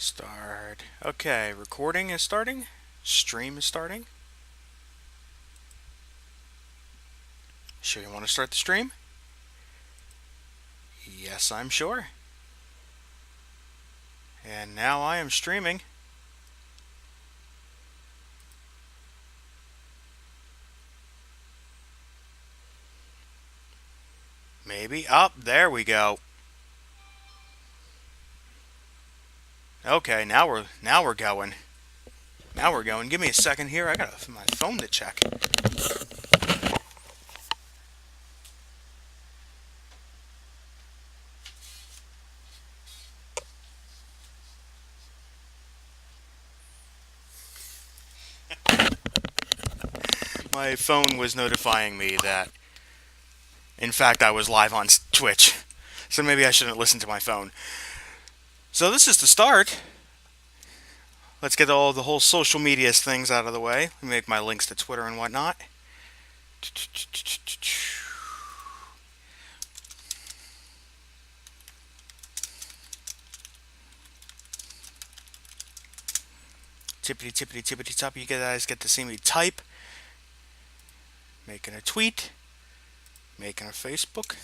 Start. Okay, recording is starting. Stream is starting. Sure you want to start the stream? Yes, I'm sure. And now I am streaming. Maybe. Up, there we go. Okay, now we're going. Now we're going. Give me a second here. I got my phone to check. My phone was notifying me that, in fact, I was live on Twitch. So maybe I shouldn't listen to my phone. So this is the start. Let's get all the whole social media things out of the way. Let me make my links to Twitter and whatnot. Tippity tippity tippity top. You guys get to see me type. Making a tweet. Making a Facebook.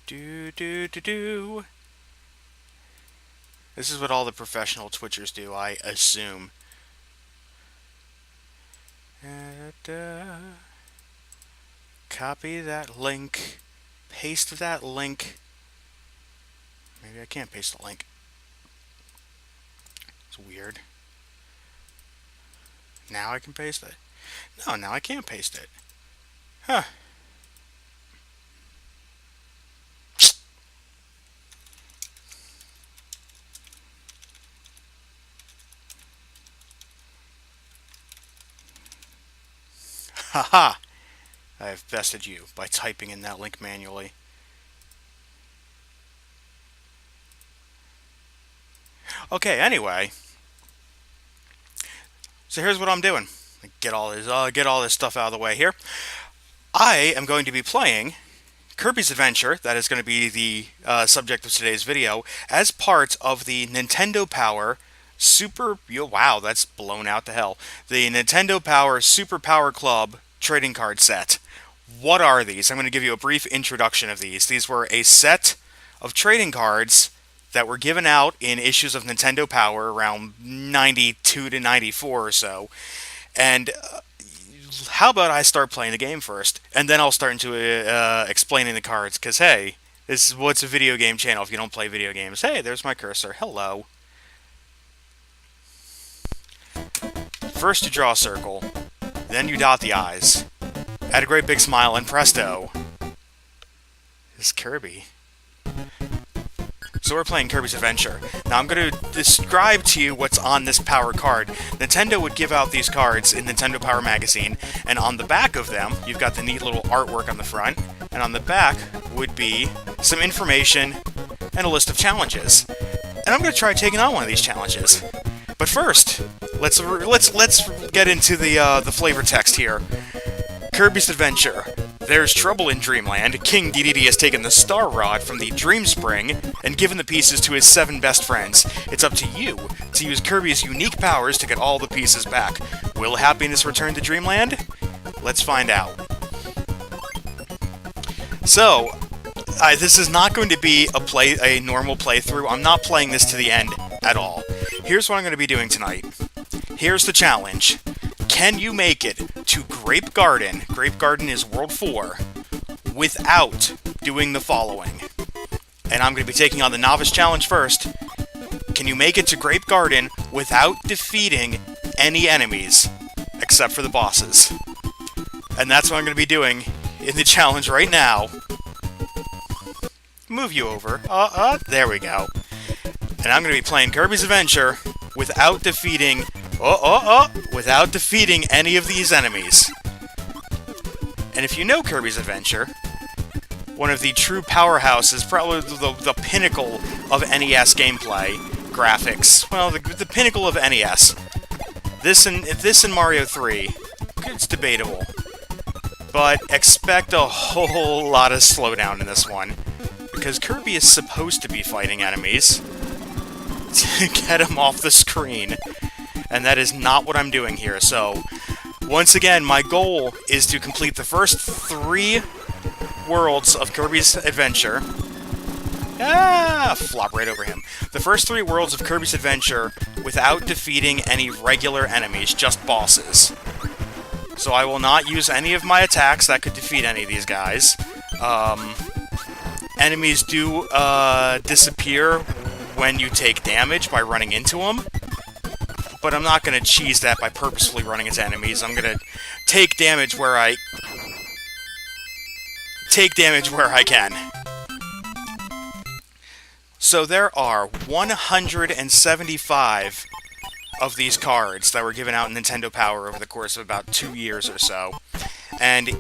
Do. This is what all the professional Twitchers do, I assume. Copy that link. Paste that link. Maybe I can't paste the link. It's weird. Now I can paste it. No, now I can't paste it. Huh. Haha! I have bested you by typing in that link manually. Okay, anyway. So here's what I'm doing. Get all this stuff out of the way here. I am going to be playing Kirby's Adventure, that is going to be the subject of today's video, as part of the Nintendo Power Super... wow, that's blown out to hell. The Nintendo Power Super Power Club trading card set. What are these? I'm going to give you a brief introduction of these. These were a set of trading cards that were given out in issues of Nintendo Power around 92 to 94 or so. And how about I start playing the game first, and then I'll start into explaining the cards, because hey, this is what's a video game channel if you don't play video games. Hey, there's my cursor. Hello. First you draw a circle, then you dot the I's. Add a great big smile, and presto. This is Kirby. So we're playing Kirby's Adventure. Now I'm going to describe to you what's on this power card. Nintendo would give out these cards in Nintendo Power Magazine, and on the back of them, you've got the neat little artwork on the front, and on the back would be some information and a list of challenges. And I'm going to try taking on one of these challenges. But first, let's get into the flavor text here. Kirby's Adventure. There's trouble in Dreamland. King DDD has taken the Star Rod from the Dream Spring and given the pieces to his 7 best friends. It's up to you to use Kirby's unique powers to get all the pieces back. Will happiness return to Dreamland? Let's find out. So, this is not going to be a normal playthrough. I'm not playing this to the end at all. Here's what I'm going to be doing tonight. Here's the challenge. Can you make it to Grape Garden? Grape Garden is World 4 without doing the following. And I'm going to be taking on the Novice Challenge first. Can you make it to Grape Garden without defeating any enemies except for the bosses? And that's what I'm going to be doing in the challenge right now. Move you over. There we go. And I'm going to be playing Kirby's Adventure without defeating... without defeating any of these enemies. And if you know Kirby's Adventure, one of the true powerhouses, probably the pinnacle of NES gameplay, graphics, well, the pinnacle of NES. This and Mario 3, it's debatable. but expect a whole lot of slowdown in this one, because Kirby is supposed to be fighting enemies to get him off the screen, and that is not what I'm doing here. So, once again, my goal is to complete the first 3 worlds of Kirby's Adventure. Flop right over him. The first 3 worlds of Kirby's Adventure without defeating any regular enemies, just bosses. So I will not use any of my attacks that could defeat any of these guys. Enemies do disappear when you take damage by running into them. But I'm not going to cheese that by purposefully running into enemies. I'm going to take damage where I can. So there are 175 of these cards that were given out in Nintendo Power over the course of about 2 years or so. And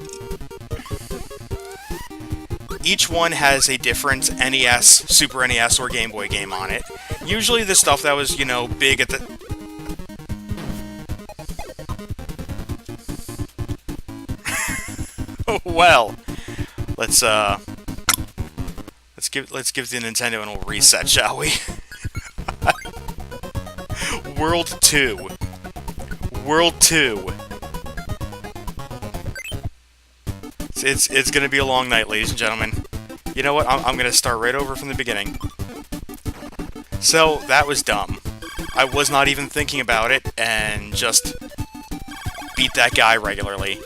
each one has a different NES, Super NES, or Game Boy game on it. Usually the stuff that was, you know, big at the... Well, let's give the Nintendo a little reset, shall we? World 2. World 2. It's gonna be a long night, ladies and gentlemen. You know what? I'm gonna start right over from the beginning. So, that was dumb. I was not even thinking about it, and just beat that guy regularly.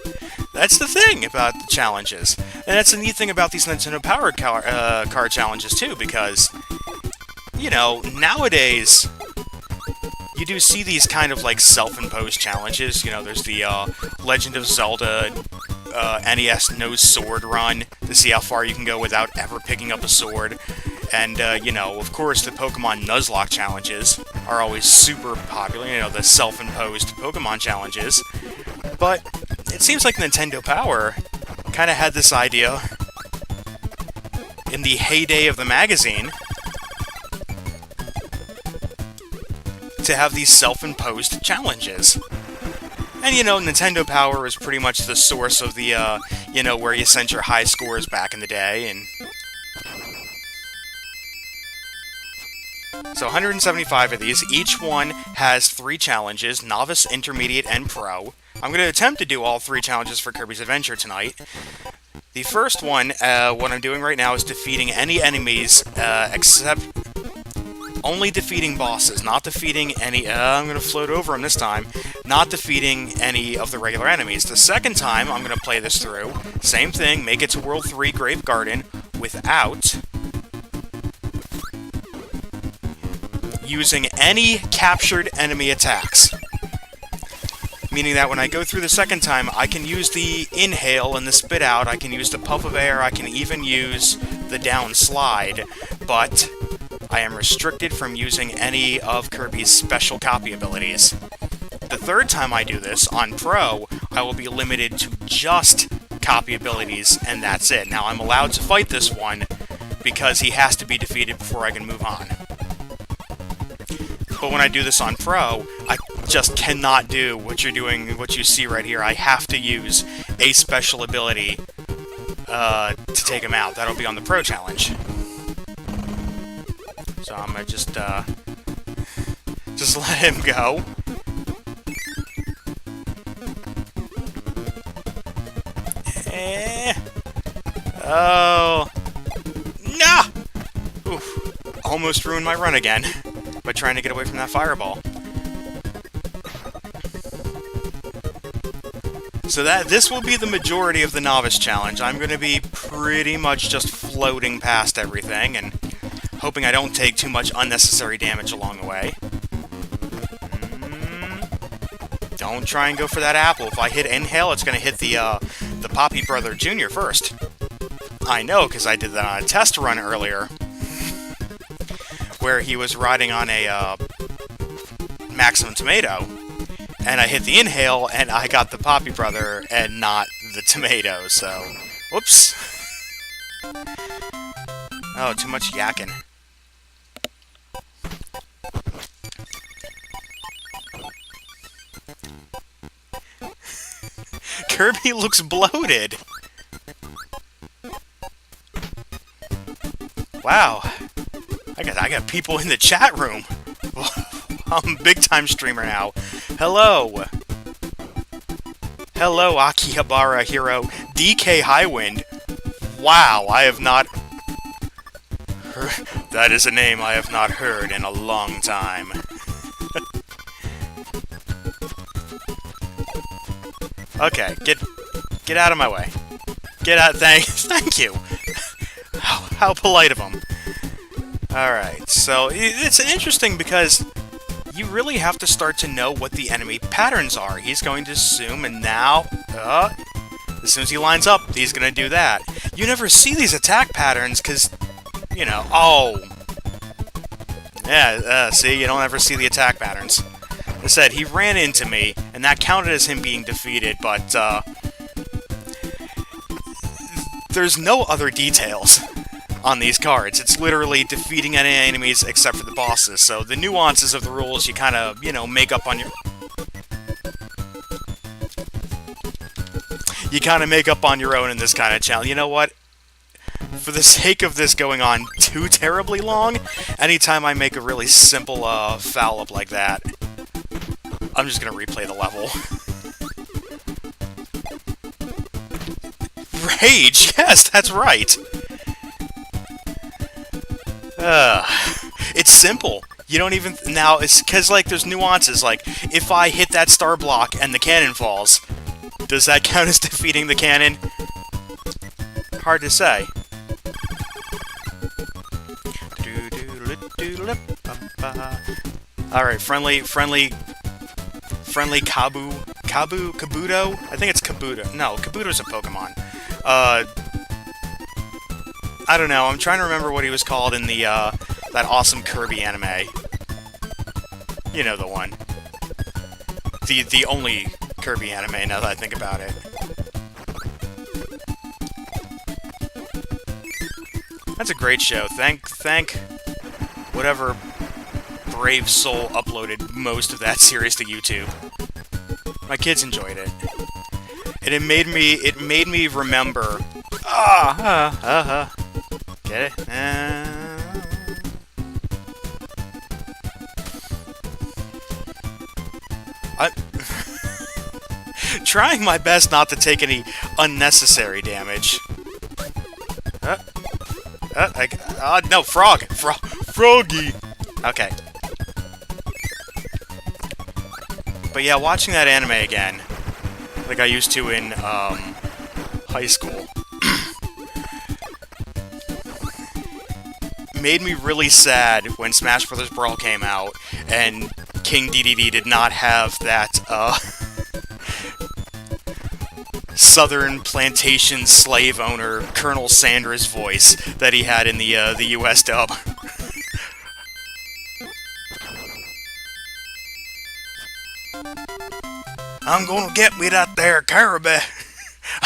That's the thing about the challenges. And that's the neat thing about these Nintendo Power card challenges, too, because, you know, nowadays, you do see these kind of, like, self-imposed challenges. You know, there's the Legend of Zelda NES No Sword Run, to see how far you can go without ever picking up a sword. And, you know, of course, the Pokemon Nuzlocke challenges are always super popular, you know, the self-imposed Pokemon challenges. But it seems like Nintendo Power kind of had this idea in the heyday of the magazine to have these self-imposed challenges. And, you know, Nintendo Power is pretty much the source of the, you know, where you sent your high scores back in the day, and... So 175 of these. Each one has 3 challenges, Novice, Intermediate, and Pro. I'm going to attempt to do all 3 challenges for Kirby's Adventure tonight. The first one, what I'm doing right now, is defeating any enemies, except... Only defeating bosses, not defeating any... I'm going to float over them this time. Not defeating any of the regular enemies. The second time, I'm going to play this through. Same thing, make it to World 3 Grave Garden without... using any captured enemy attacks. Meaning that when I go through the second time, I can use the inhale and the spit out, I can use the puff of air, I can even use the down slide, but I am restricted from using any of Kirby's special copy abilities. The third time I do this, on Pro, I will be limited to just copy abilities, and that's it. Now, I'm allowed to fight this one, because he has to be defeated before I can move on. But when I do this on Pro, I just cannot do what you're doing, what you see right here. I have to use a special ability to take him out. That'll be on the Pro Challenge. So I'm gonna just let him go. Oh. No! Oof. Almost ruined my run again by trying to get away from that fireball. So this will be the majority of the Novice Challenge. I'm going to be pretty much just floating past everything and hoping I don't take too much unnecessary damage along the way. Don't try and go for that apple. If I hit inhale, it's going to hit the Poppy Brother Jr. first. I know, because I did that on a test run earlier, where he was riding on a Maximum Tomato, and I hit the inhale, and I got the Poppy Brother, and not the tomato, so... Whoops. Oh, too much yakking. Kirby looks bloated. Wow. I got people in the chat room. I'm a big-time streamer now. Hello. Hello, Akihabara Hero. DK Highwind. Wow, I have not heard... That is a name I have not heard in a long time. Okay, get out of my way. Get out, thank you. How polite of him. Alright, so it's interesting because you really have to start to know what the enemy patterns are. He's going to assume, and now, as soon as he lines up, he's going to do that. You never see these attack patterns because, you know, oh. Yeah, see, you don't ever see the attack patterns. Like I said, he ran into me, and that counted as him being defeated, but, there's no other details on these cards. It's literally defeating any enemies except for the bosses, so the nuances of the rules you kind of, you know, make up on your... You kind of make up on your own in this kind of challenge. You know what? For the sake of this going on too terribly long, anytime I make a really simple foul-up like that, I'm just gonna replay the level. Rage! Yes, that's right! It's simple. You don't even... Now, it's because, like, there's nuances. Like, if I hit that star block and the cannon falls, does that count as defeating the cannon? Hard to say. Alright, friendly Kabuto? I think it's Kabuto. No, Kabuto's a Pokemon. I don't know, I'm trying to remember what he was called in the, that awesome Kirby anime. You know the one. The only Kirby anime, now that I think about it. That's a great show. Thank whatever brave soul uploaded most of that series to YouTube. My kids enjoyed it. And it made me remember... Get it? Trying my best not to take any unnecessary damage. No, Froggy! Okay. But yeah, watching that anime again, like I used to in, high school, made me really sad when Smash Bros. Brawl came out, and King DDD did not have that, Southern plantation slave owner Colonel Sanders voice that he had in the US dub. I'm gonna get me that there Kirby.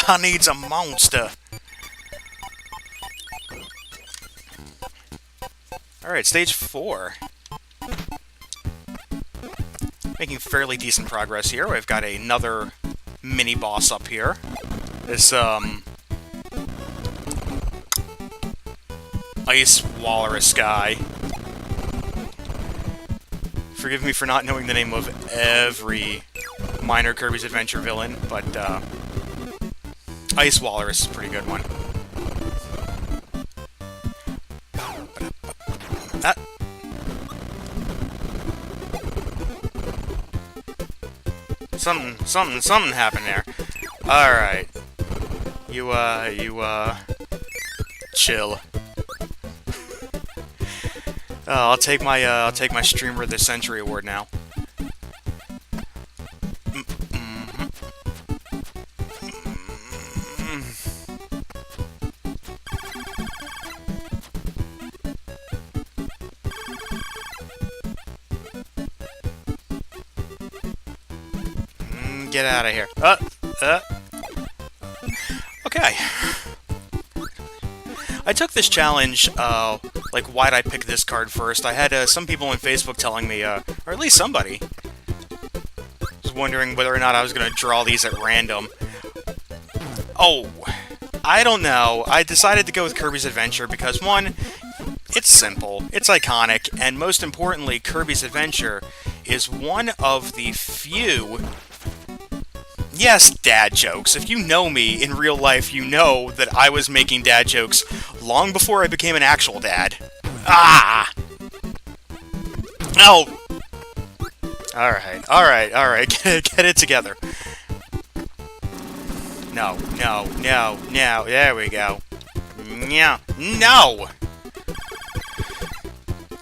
I need some monster. Alright, stage 4. Making fairly decent progress here. We've got another mini-boss up here. This, Ice Walrus guy. Forgive me for not knowing the name of every minor Kirby's Adventure villain, but, Ice Walrus is a pretty good one. Something happened there. Alright. You chill. I'll take my Streamer of the Century award now. Get out of here. Okay. I took this challenge, like, why'd I pick this card first? I had, some people on Facebook telling me, or at least somebody, was wondering whether or not I was gonna draw these at random. Oh, I don't know. I decided to go with Kirby's Adventure because, one, it's simple, it's iconic, and most importantly, Kirby's Adventure is one of the few... Yes, dad jokes. If you know me in real life, you know that I was making dad jokes long before I became an actual dad. Ah! Oh! Alright. Get it together. No. There we go. No!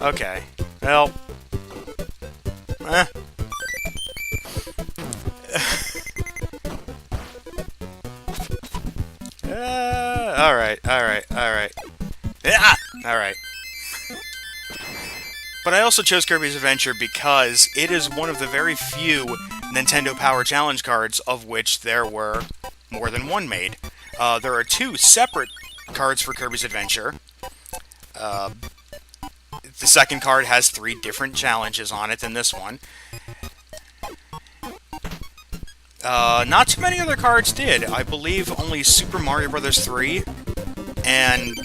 Okay. Well. Alright. Ah! Alright. But I also chose Kirby's Adventure because it is one of the very few Nintendo Power Challenge cards of which there were more than one made. There are two separate cards for Kirby's Adventure. The second card has 3 different challenges on it than this one. Not too many other cards did. I believe only Super Mario Bros. 3 and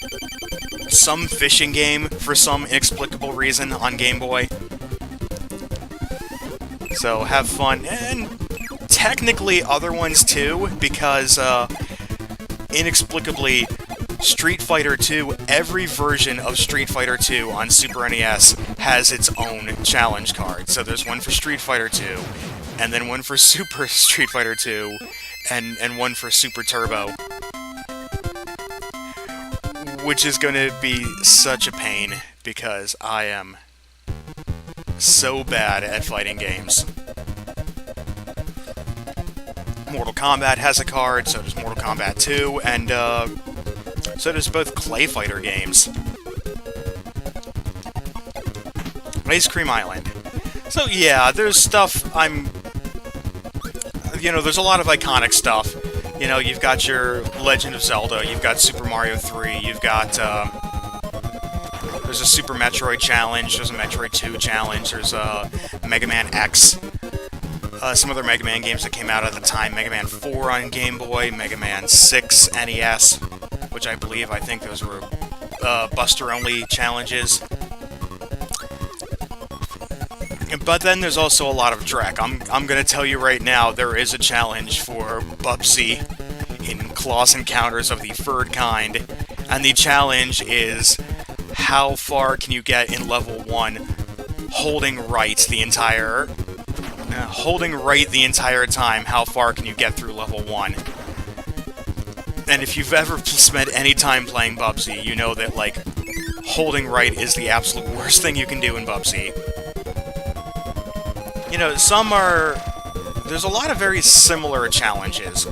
some fishing game for some inexplicable reason on Game Boy. So have fun. And technically other ones too, because inexplicably Street Fighter 2, every version of Street Fighter 2 on Super NES has its own challenge card. So there's one for Street Fighter 2, and then one for Super Street Fighter 2, and one for Super Turbo. Which is going to be such a pain, because I am so bad at fighting games. Mortal Kombat has a card, so does Mortal Kombat 2, and so does both Clay Fighter games. Ice Cream Island. So yeah, there's stuff there's a lot of iconic stuff. You know, you've got your Legend of Zelda, you've got Super Mario 3, you've got, there's a Super Metroid challenge, there's a Metroid 2 challenge, there's a Mega Man X. Some other Mega Man games that came out at the time, Mega Man 4 on Game Boy, Mega Man 6 NES, which I think those were Buster-only challenges. But then there's also a lot of Drek. I'm gonna tell you right now, there is a challenge for Bubsy in Claws Encounters of the Third Kind, and the challenge is how far can you get in level 1 holding right the entire time, how far can you get through level 1? And if you've ever spent any time playing Bubsy, you know that, like, holding right is the absolute worst thing you can do in Bubsy. You know, there's a lot of very similar challenges.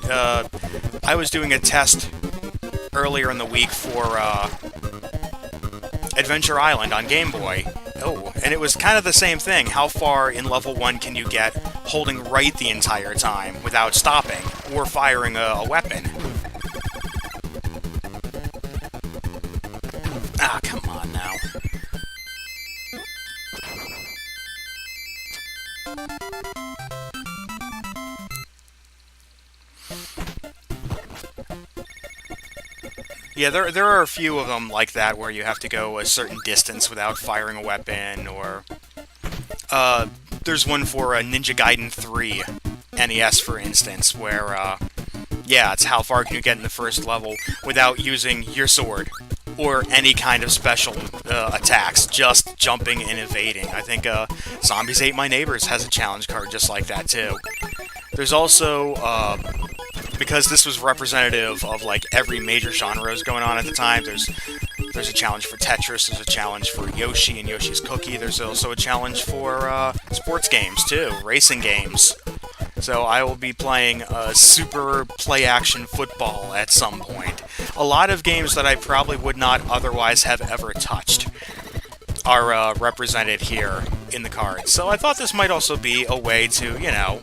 I was doing a test earlier in the week for Adventure Island on Game Boy. Oh, and it was kind of the same thing. How far in level 1 can you get holding right the entire time without stopping or firing a weapon? Ah, come on now. Yeah, there are a few of them like that where you have to go a certain distance without firing a weapon, or... there's one for Ninja Gaiden 3 NES, for instance, where, yeah, it's how far can you get in the first level without using your sword, or any kind of special attacks, just jumping and evading. I think Zombies Ate My Neighbors has a challenge card just like that, too. There's also... because this was representative of, like, every major genre was going on at the time, there's a challenge for Tetris, there's a challenge for Yoshi and Yoshi's Cookie, there's also a challenge for sports games, too, racing games. So I will be playing Super Play-Action Football at some point. A lot of games that I probably would not otherwise have ever touched are represented here in the cards. So I thought this might also be a way to, you know,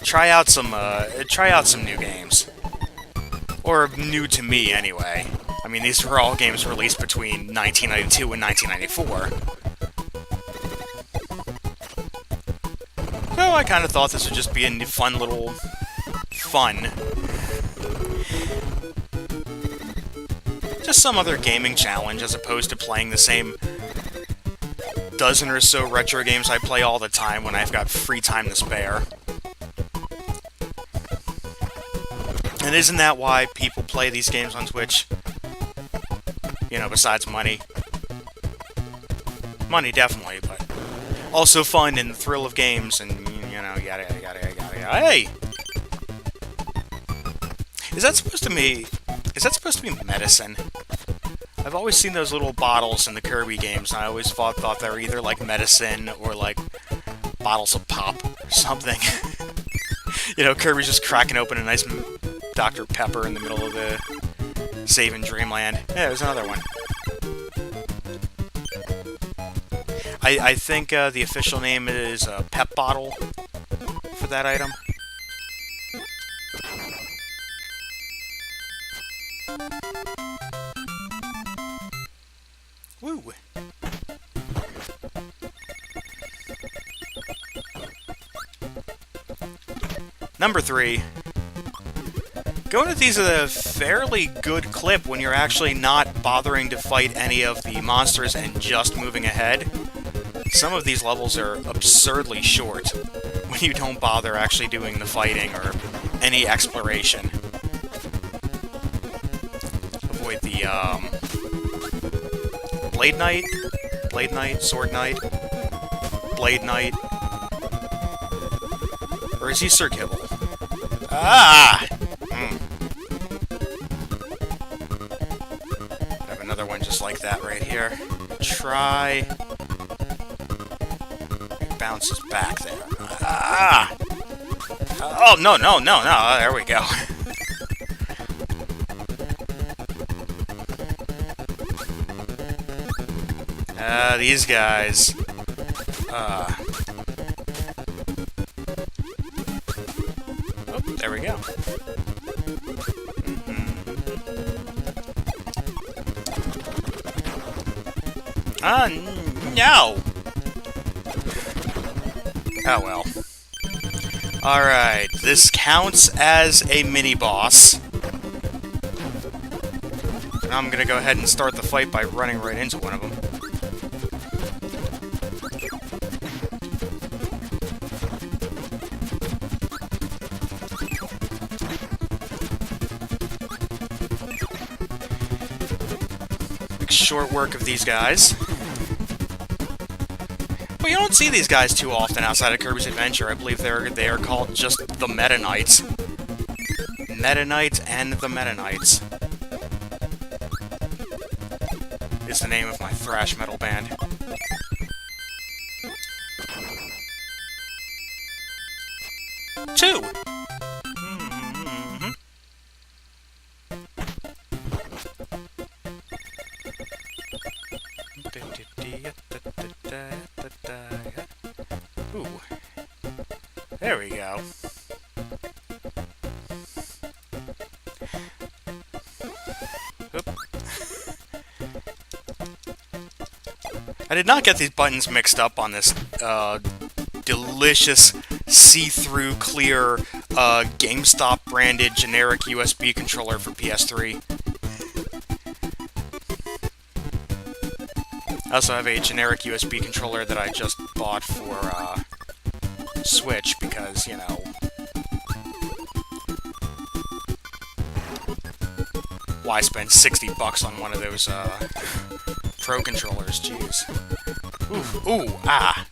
try out some new games. Or new to me, anyway. I mean, these were all games released between 1992 and 1994. So I kind of thought this would just be a fun little... just some other gaming challenge as opposed to playing the same dozen or so retro games I play all the time when I've got free time to spare. And isn't that why people play these games on Twitch? You know, besides money. Money, definitely, but also fun and the thrill of games and, you know, yada. Hey! Is that supposed to be medicine? I've always seen those little bottles in the Kirby games, and I always thought they were either like medicine or like bottles of pop or something. You know, Kirby's just cracking open a nice Dr. Pepper in the middle of the saving Dreamland. Yeah, there's another one. I think the official name is a Pep Bottle for that item. Woo! Number 3. Going at these at a fairly good clip when you're actually not bothering to fight any of the monsters and just moving ahead. Some of these levels are absurdly short when you don't bother actually doing the fighting or any exploration. Avoid the, Blade Knight, Sword Knight, Blade Knight. Or is he Sir Kibble? Ah! I have another one just like that right here. Try... bounces back there. Ah! Oh, no. There we go. These guys. Oh, there we go. No! Oh well. Alright, this counts as a mini-boss. I'm gonna go ahead and start the fight by running right into one of them. Make short work of these guys. Well, you don't see these guys too often outside of Kirby's Adventure. I believe they are called just the Meta Knights. Meta Knights and the Meta Knights is the name of my thrash metal band. Two! Ooh. There we go. Oop. I did not get these buttons mixed up on this delicious see-through clear GameStop branded generic USB controller for PS3. I also have a generic USB controller that I just bought for Switch because, you know, why spend 60 bucks on one of those Pro controllers? Jeez. Ooh, ah.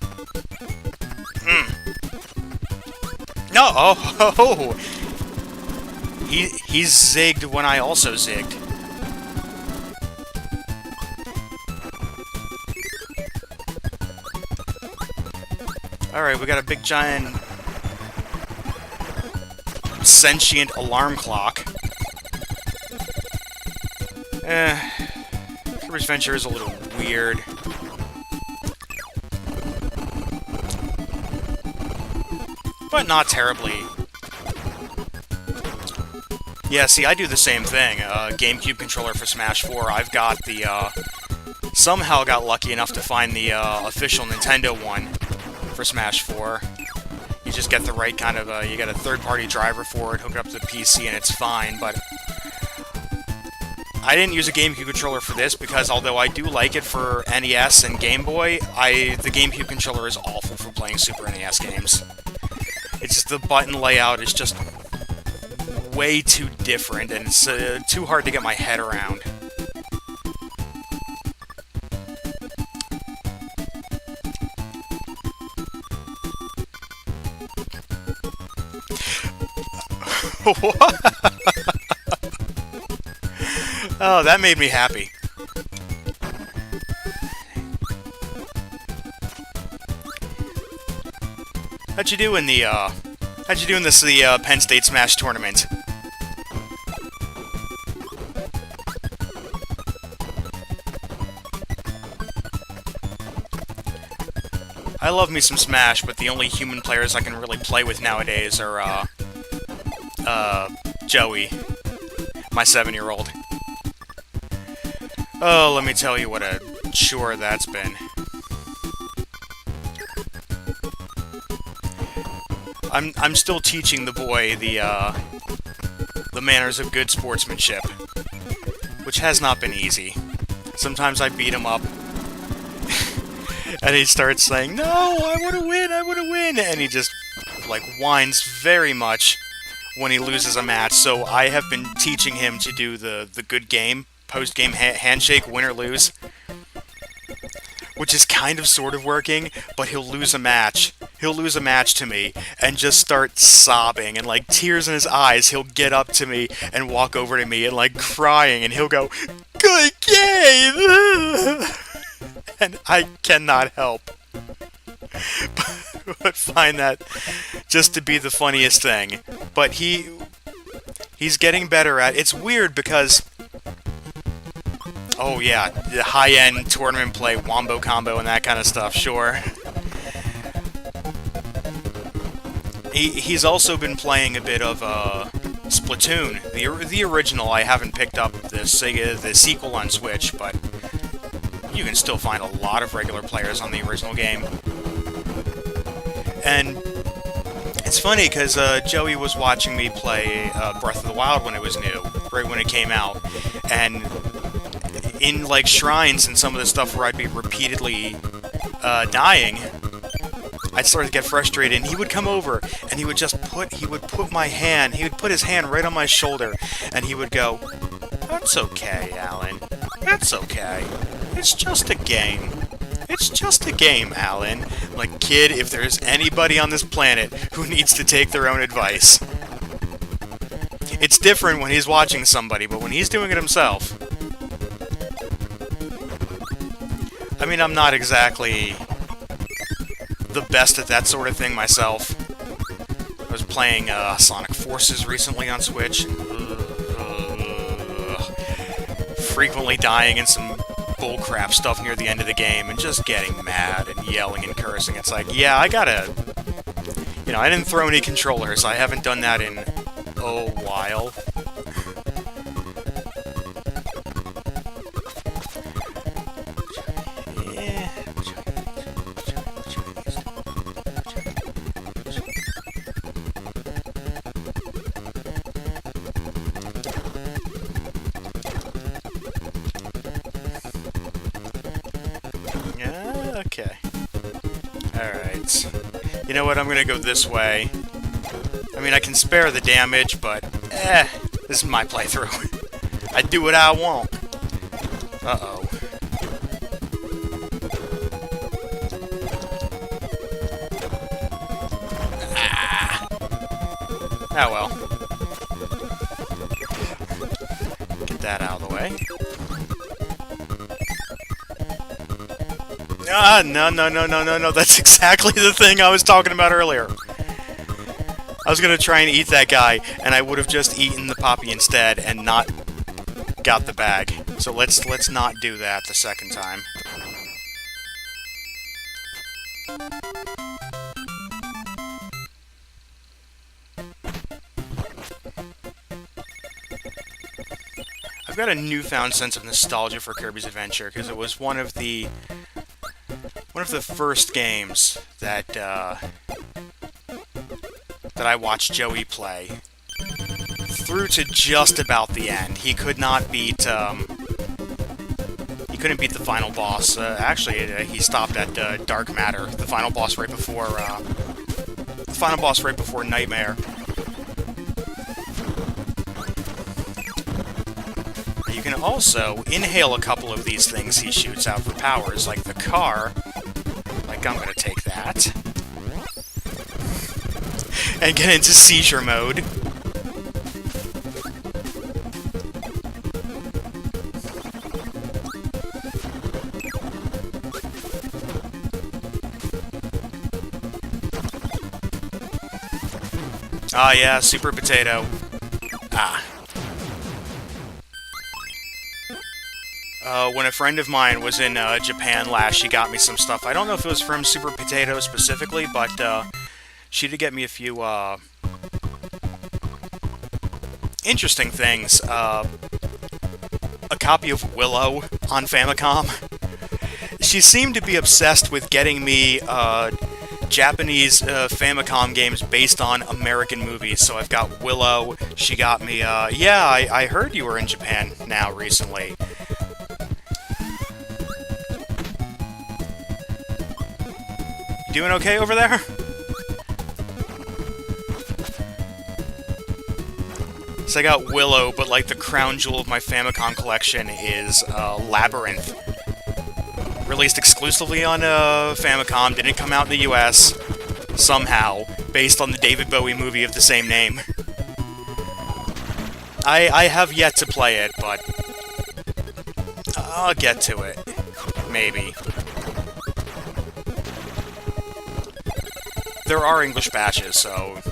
No, oh. He zigged when I also zigged. Alright, we got a big giant sentient alarm clock. Kirby's Adventure is a little weird. But not terribly. Yeah, see, I do the same thing. GameCube controller for Smash 4. I've got the, somehow got lucky enough to find the, official Nintendo one for Smash 4. You just get the right kind of, you get a third-party driver for it, hook it up to the PC, and it's fine, but I didn't use a GameCube controller for this because although I do like it for NES and Game Boy, the GameCube controller is awful for playing Super NES games. It's just the button layout is just way too different, and it's too hard to get my head around. What? Oh, that made me happy. How'd you do in the Penn State Smash tournament? I love me some Smash, but the only human players I can really play with nowadays are, Joey, my 7-year-old. Oh, let me tell you what a chore that's been. I'm still teaching the boy the manners of good sportsmanship, which has not been easy. Sometimes I beat him up, and he starts saying, "No, I want to win, I want to win," and he just, like, whines very much when he loses a match, so I have been teaching him to do the good game, post-game handshake, win or lose, which is kind of sort of working, but he'll lose a match. He'll lose a match to me and just start sobbing, and like tears in his eyes, he'll get up to me and walk over to me and like crying, and he'll go, "Good game!" And I cannot help but find that just to be the funniest thing. But he's getting better at it. It's weird because, oh yeah, the high-end tournament play, wombo combo and that kind of stuff, sure. He's also been playing a bit of Splatoon. The original, I haven't picked up the sequel on Switch, but you can still find a lot of regular players on the original game. And it's funny, because Joey was watching me play Breath of the Wild when it was new, right when it came out, and in, like, shrines and some of the stuff where I'd be repeatedly dying, I'd start to get frustrated, and he would come over, and he would put his hand right on my shoulder, and he would go, "That's okay, Alan. That's okay. It's just a game. It's just a game, Alan." I'm like, "Kid, if there's anybody on this planet who needs to take their own advice." It's different when he's watching somebody, but when he's doing it himself... I mean, I'm not exactly the best at that sort of thing myself. I was playing Sonic Forces recently on Switch. Frequently dying in some bullcrap stuff near the end of the game, and just getting mad and yelling and cursing. It's like, yeah, I gotta... You know, I didn't throw any controllers. I haven't done that in a while. Okay. Alright. You know what, I'm gonna go this way. I mean, I can spare the damage, but, this is my playthrough. I do what I want. Uh-oh. Ah! Oh well. Get that out of the way. Ah, no, that's exactly the thing I was talking about earlier. I was gonna try and eat that guy, and I would have just eaten the Poppy instead and not got the bag. So let's not do that the second time. I've got a newfound sense of nostalgia for Kirby's Adventure, because it was one of the first games that that I watched Joey play through to just about the end. He could not beat, he couldn't beat the final boss. Actually, he stopped at Dark Matter, the final boss right before Nightmare. You can also inhale a couple of these things he shoots out for powers, like the car. Like, I'm gonna take that. And get into seizure mode. Ah, yeah, Super Potato. Ah. When a friend of mine was in Japan last, she got me some stuff. I don't know if it was from Super Potato specifically, but she did get me a few interesting things. A copy of Willow on Famicom. She seemed to be obsessed with getting me Japanese Famicom games based on American movies. So I've got Willow. She got me, yeah, I heard you were in Japan now recently. You doing okay over there? So I got Willow, but like the crown jewel of my Famicom collection is Labyrinth. Released exclusively on Famicom, didn't come out in the US, somehow, based on the David Bowie movie of the same name. I have yet to play it, but I'll get to it. Maybe. There are English patches, so...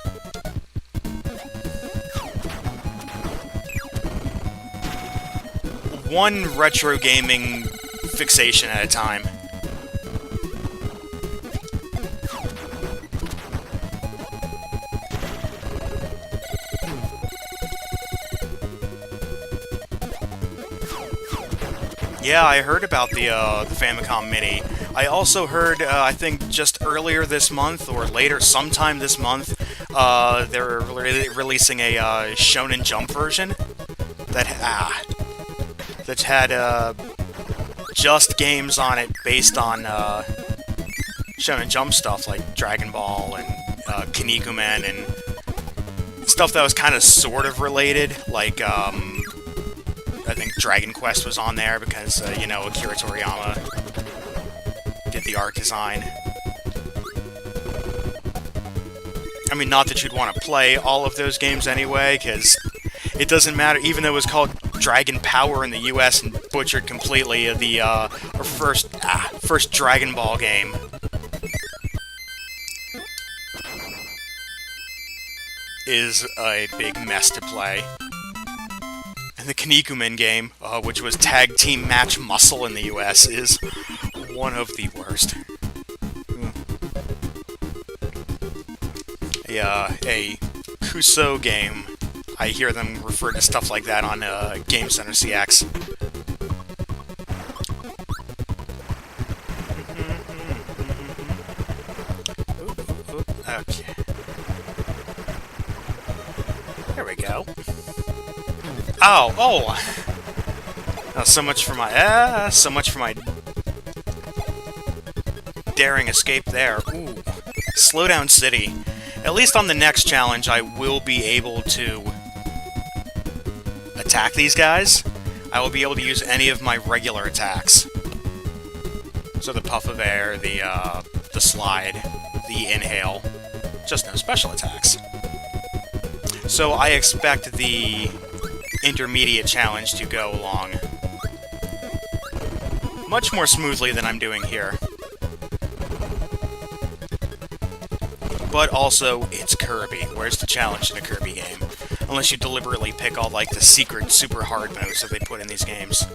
One retro gaming fixation at a time. Yeah, I heard about the Famicom Mini. I also heard, I think just earlier this month, or later, sometime this month, they're releasing a Shonen Jump version that had just games on it based on Shonen Jump stuff like Dragon Ball and Kinnikuman and stuff that was kind of sort of related, like I think Dragon Quest was on there because, you know, Akira Toriyama did the art design. I mean, not that you'd want to play all of those games anyway, because it doesn't matter, even though it was called Dragon Power in the US and butchered completely, the first Dragon Ball game is a big mess to play. And the Kinnikuman game, which was Tag Team Match Muscle in the US, is one of the worst. A Kuso game. I hear them refer to stuff like that on Game Center CX. Okay. There we go. Oh! So much for my daring escape there. Ooh. Slowdown City. At least on the next challenge, I will be able to attack these guys. I will be able to use any of my regular attacks. So the puff of air, the slide, the inhale. Just no special attacks. So I expect the intermediate challenge to go along much more smoothly than I'm doing here. But also, it's Kirby. Where's the challenge in a Kirby game? Unless you deliberately pick all, like, the secret super hard modes that they put in these games.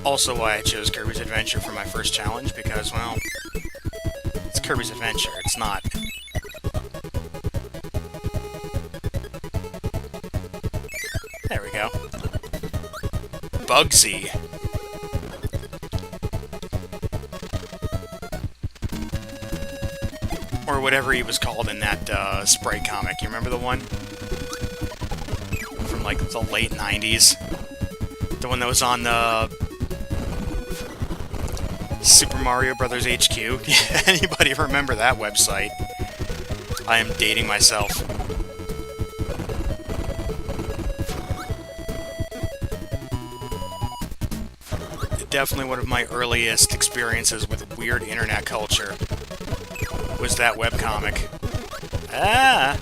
Also why I chose Kirby's Adventure for my first challenge, because, well, it's Kirby's Adventure. It's not There we go. Bugsy. Or whatever he was called in that Sprite comic. You remember the one? From, like, the late 90s? The one that was on the Super Mario Brothers HQ? Anybody remember that website? I am dating myself. Definitely one of my earliest experiences with weird internet culture was that webcomic. Ah!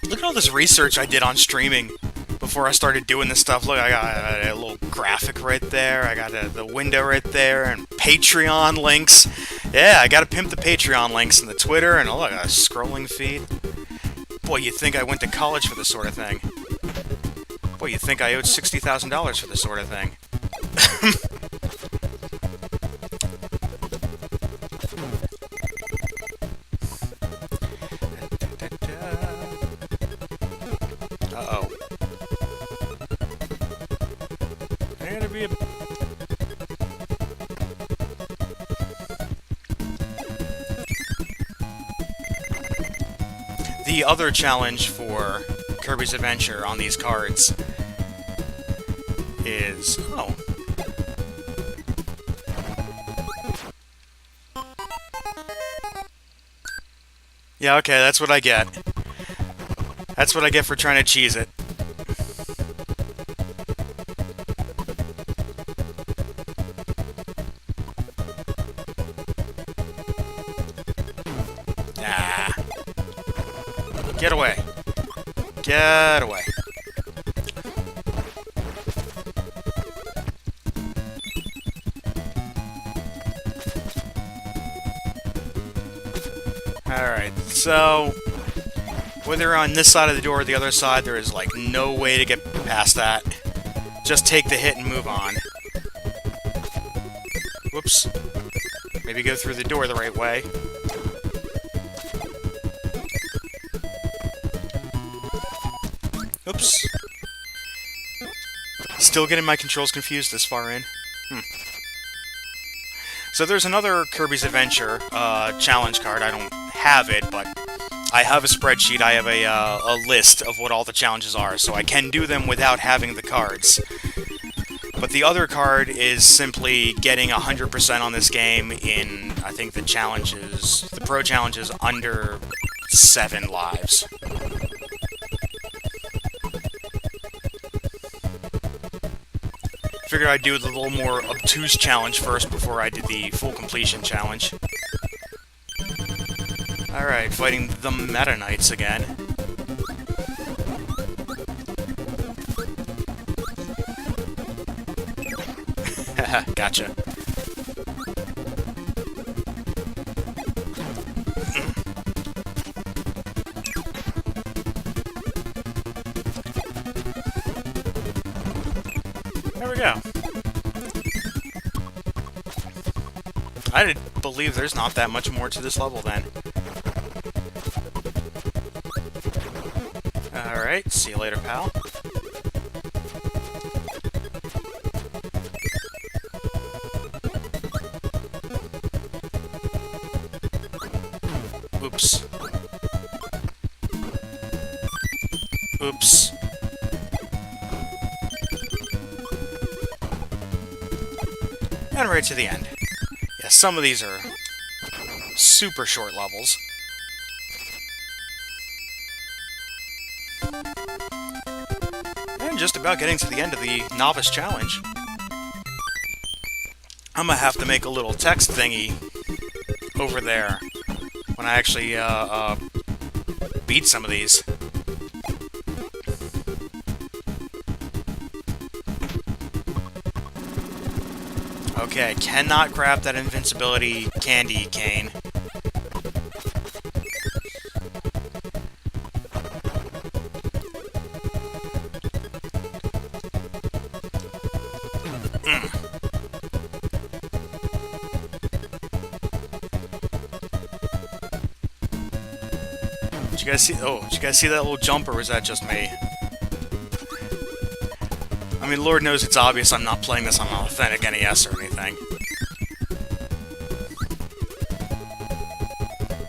Look at all this research I did on streaming before I started doing this stuff. Look, I got a little graphic right there, I got the window right there, and Patreon links. Yeah, I gotta pimp the Patreon links and the Twitter, and look, a scrolling feed. Boy, you'd think I went to college for this sort of thing. Boy, you'd think I owed $60,000 for this sort of thing. Uh-oh. I gotta be a... The other challenge for Kirby's Adventure on these cards is... Oh. Yeah, okay, that's what I get. That's what I get for trying to cheese it. Ah. Get away. Get away. Alright, so... whether on this side of the door or the other side, there is, like, no way to get past that. Just take the hit and move on. Whoops. Maybe go through the door the right way. Oops. Still getting my controls confused this far in. So there's another Kirby's Adventure challenge card. I don't have it, but I have a spreadsheet. I have a list of what all the challenges are, so I can do them without having the cards. But the other card is simply getting 100% on this game in, I think, the challenges, the pro challenges under 7 lives. Figured I'd do the little more obtuse challenge first before I did the full completion challenge. Alright, fighting the Meta Knights again. Haha, gotcha. There we go. I believe there's not that much more to this level then. Alright, see you later, pal. Oops. Oops. And right to the end. Yeah, some of these are super short levels. And just about getting to the end of the Novice Challenge. I'm gonna have to make a little text thingy over there when I actually beat some of these. Okay, cannot grab that invincibility candy cane. Did you guys see? Oh, did you guys see that little jump, or was that just me? I mean, Lord knows it's obvious I'm not playing this on an authentic NES or anything.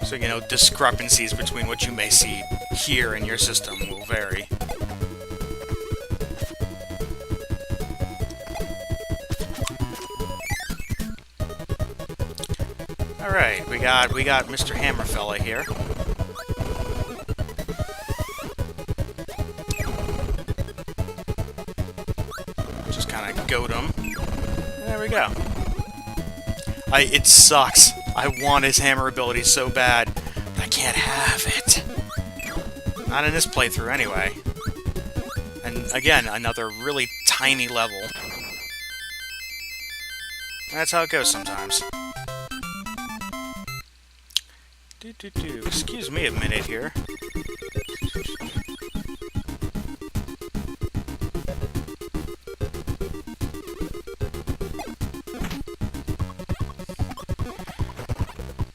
So, you know, discrepancies between what you may see here in your system will vary. Alright, we got Mr. Hammerfella here. Just kind of goad him. There we go. It sucks. I want his hammer ability so bad, but I can't have it. Not in this playthrough, anyway. And again, another really tiny level. That's how it goes sometimes. Excuse me a minute here.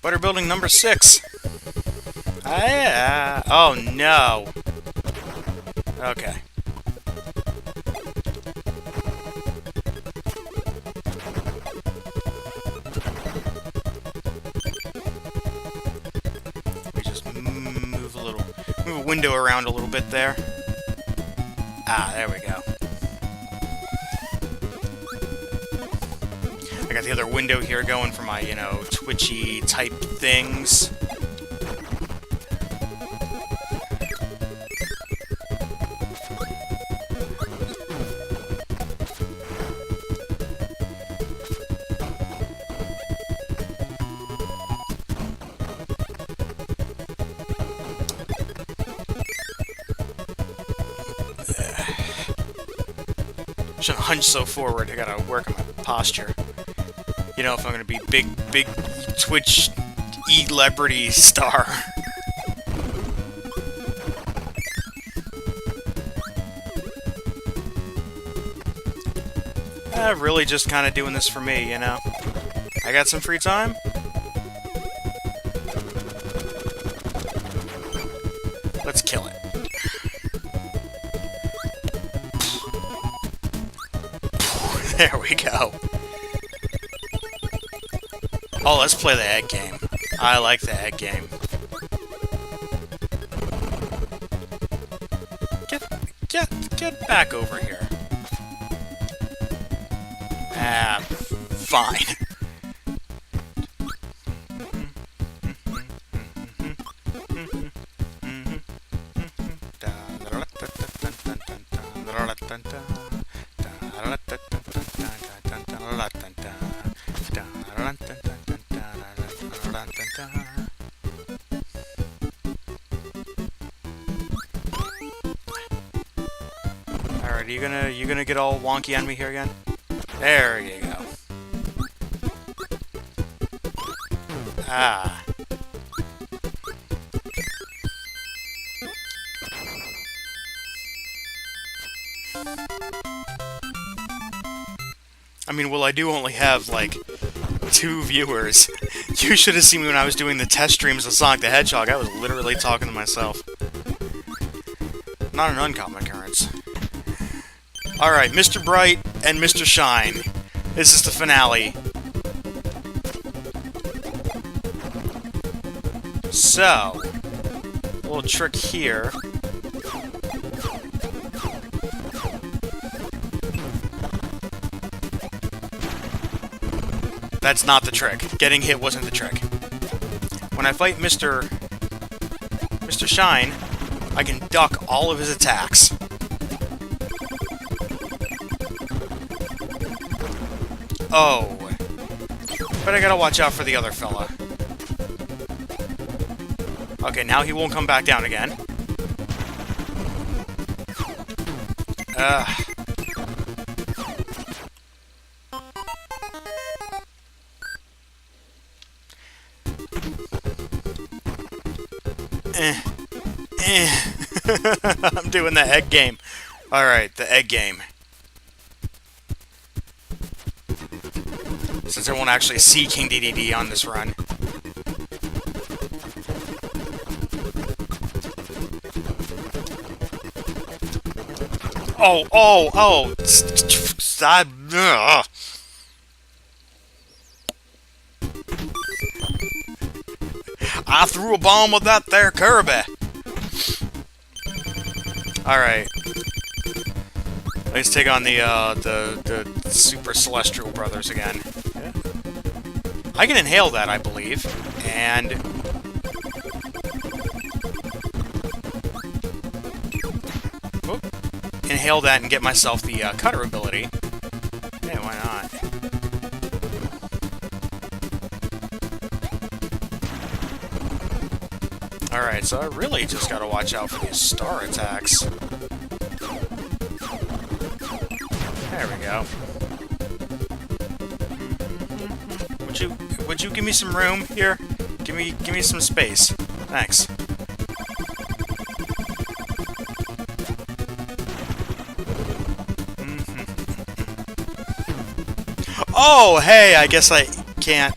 Butter building number 6. Oh no. Okay. We just move a window around a little bit there. Ah, there we go. I got the other window here going for my, you know, twitchy type things. Shouldn't hunch so forward. I gotta work on my posture. You know, if I'm gonna be big Twitch celebrity star. Really just kind of doing this for me, you know? I got some free time. Let's kill it. There we go. Oh, let's play the egg game. I like the egg game. Get back over here. Ah, fine. Alright, you gonna get all wonky on me here again? There you go. Ah. I mean, well, I do only have, like, 2 viewers. You should have seen me when I was doing the test streams of Sonic the Hedgehog. I was literally talking to myself. Not an uncommon occurrence. Alright, Mr. Bright and Mr. Shine. This is the finale. So, a little trick here. That's not the trick. Getting hit wasn't the trick. When I fight Mr. Shine, I can duck all of his attacks. Oh. But I gotta watch out for the other fella. Okay, now he won't come back down again. I'm doing the egg game. Alright, the egg game. since I won't actually see King DDD on this run. Oh, oh, oh! I threw a bomb with that there Kirby! Alright. Let's take on the Super Celestial Brothers again. I can inhale that, I believe. And... Whoop. Inhale that and get myself the cutter ability. Yeah, why not? Alright, so I really just gotta watch out for these star attacks. There we go. Would you give me some room here? Give me some space. Thanks. Oh, hey, I guess I can't.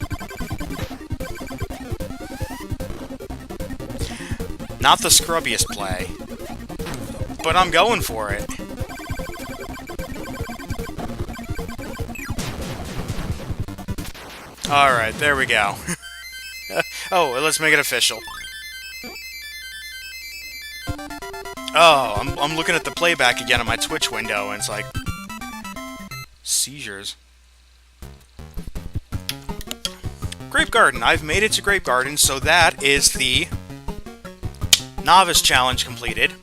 Not the scrubbiest play, but I'm going for it. Alright, there we go. Oh, let's make it official. Oh, I'm looking at the playback again on my Twitch window, and it's like... seizures. Grape Garden. I've made it to Grape Garden, so that is the Novice Challenge completed.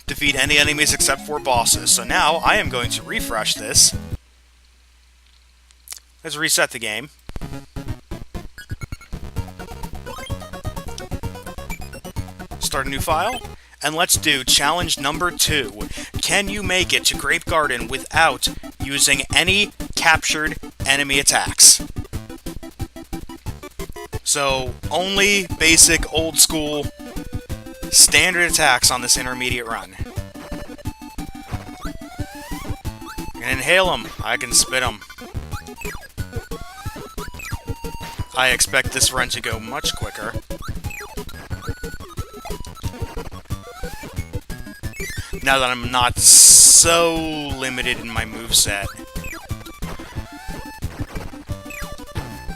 Defeat any enemies except for bosses. So now, I am going to refresh this. Let's reset the game. Start a new file. And let's do challenge number 2. Can you make it to Grape Garden without using any captured enemy attacks? So, only basic, old school, standard attacks on this intermediate run. I can inhale them. I can spit them. I expect this run to go much quicker. Now that I'm not so limited in my moveset.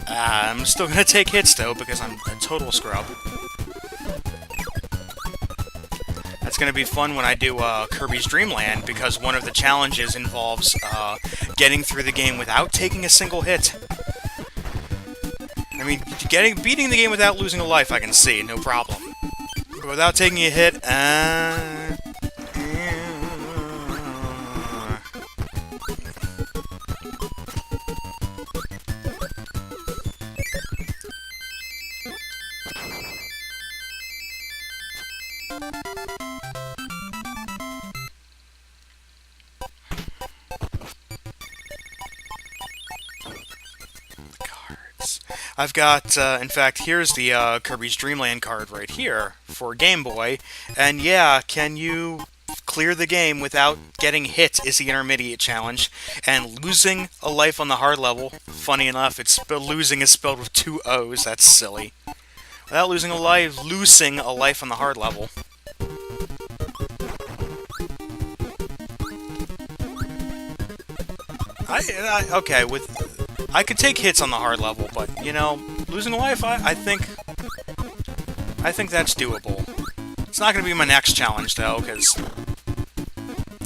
I'm still gonna take hits, though, because I'm a total scrub. That's gonna be fun when I do Kirby's Dream Land, because one of the challenges involves getting through the game without taking a single hit. I mean, beating the game without losing a life, I can see, no problem. But without taking a hit, I've got, in fact, here's the Kirby's Dream Land card right here for Game Boy, and yeah, can you clear the game without getting hit is the intermediate challenge, and losing a life on the hard level, funny enough, losing is spelled with 2 O's, that's silly. Without losing a life on the hard level. Okay, I could take hits on the hard level, but, you know, losing a life, I think that's doable. It's not going to be my next challenge, though, because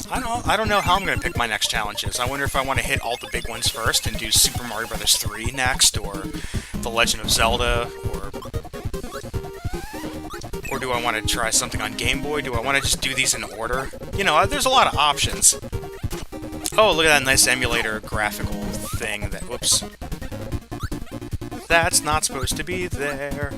I don't know how I'm going to pick my next challenges. I wonder if I want to hit all the big ones first and do Super Mario Bros. 3 next, or The Legend of Zelda, or do I want to try something on Game Boy? Do I want to just do these in order? You know, there's a lot of options. Oh, look at that nice emulator graphical thing that... Whoops. That's not supposed to be there.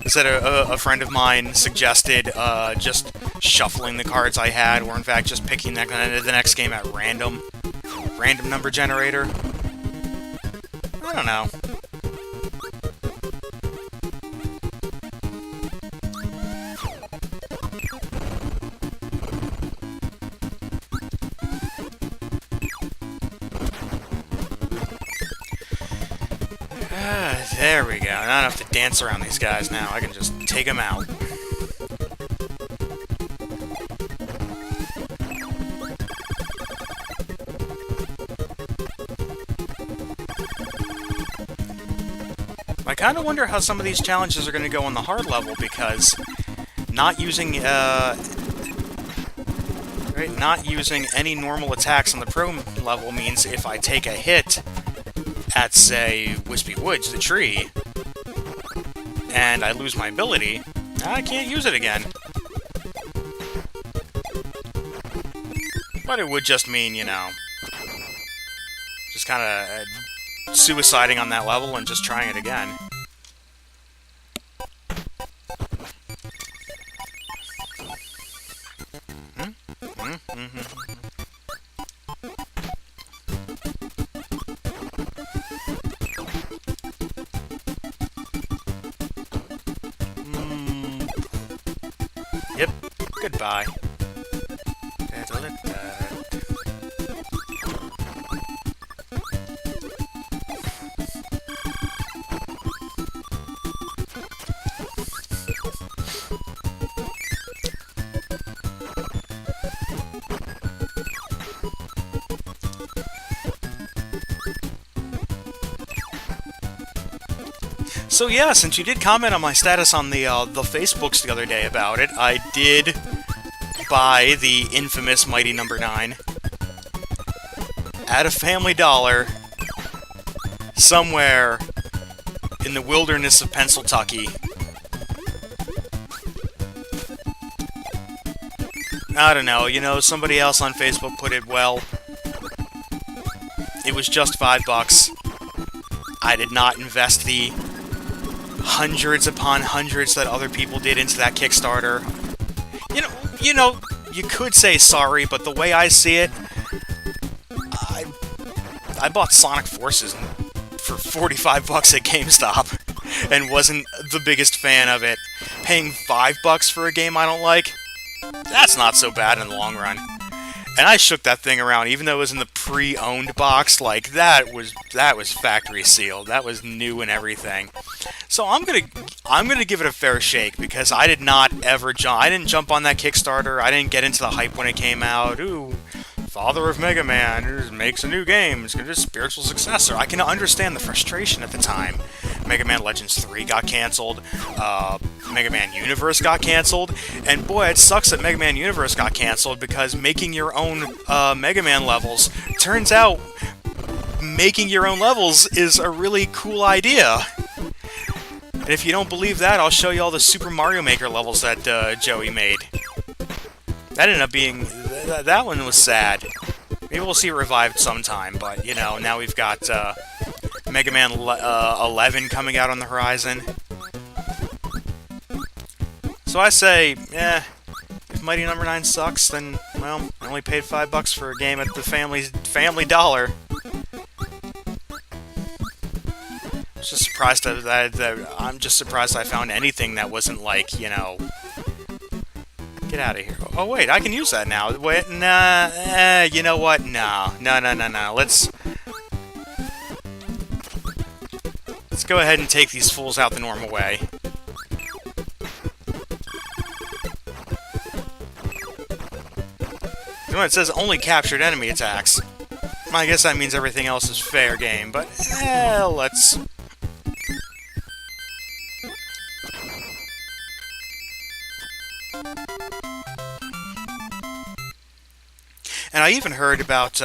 Instead, a friend of mine suggested just shuffling the cards I had, or in fact just picking the next game at random. Random number generator. I don't know. There we go. I don't have to dance around these guys now. I can just take them out. I kind of wonder how some of these challenges are going to go on the hard level, because not using any normal attacks on the pro level means if I take a hit at, say, Wispy Woods, the tree, and I lose my ability, I can't use it again. But it would just mean, you know, just kind of suiciding on that level and just trying it again. Yep, goodbye. So yeah, since you did comment on my status on the Facebooks the other day about it, I did buy the infamous Mighty No. 9 at a Family Dollar somewhere in the wilderness of Pennsylvania. I don't know, you know, somebody else on Facebook put it well. It was just $5. I did not invest the hundreds upon hundreds that other people did into that Kickstarter. You could say sorry, but the way I see it, I bought Sonic Forces for $45 at GameStop and wasn't the biggest fan of it. Paying $5 for a game I don't like, that's not so bad in the long run. And I shook that thing around, even though it was in the pre-owned box. Like, that was factory sealed. That was new and everything. So I'm gonna give it a fair shake, because I did not ever jump. I didn't jump on that Kickstarter. I didn't get into the hype when it came out. Ooh, father of Mega Man makes a new game. It's gonna be a spiritual successor. I can understand the frustration at the time. Mega Man Legends 3 got canceled. Mega Man Universe got canceled. And boy, it sucks that Mega Man Universe got canceled, because making your own Mega Man levels, turns out making your own levels is a really cool idea. And if you don't believe that, I'll show you all the Super Mario Maker levels that Joey made. That ended up being... that one was sad. Maybe we'll see it revived sometime, but, you know, now we've got Mega Man 11 coming out on the horizon. So I say, if Mighty No. 9 sucks, then, well, I only paid $5 for a game at the Family Dollar. Just surprised I'm just surprised I found anything that wasn't like, you know... Get out of here. Oh, wait, I can use that now. Wait, nah, you know what? No. Let's go ahead and take these fools out the normal way. You know, it says only captured enemy attacks. I guess that means everything else is fair game, but, let's... And I even heard about,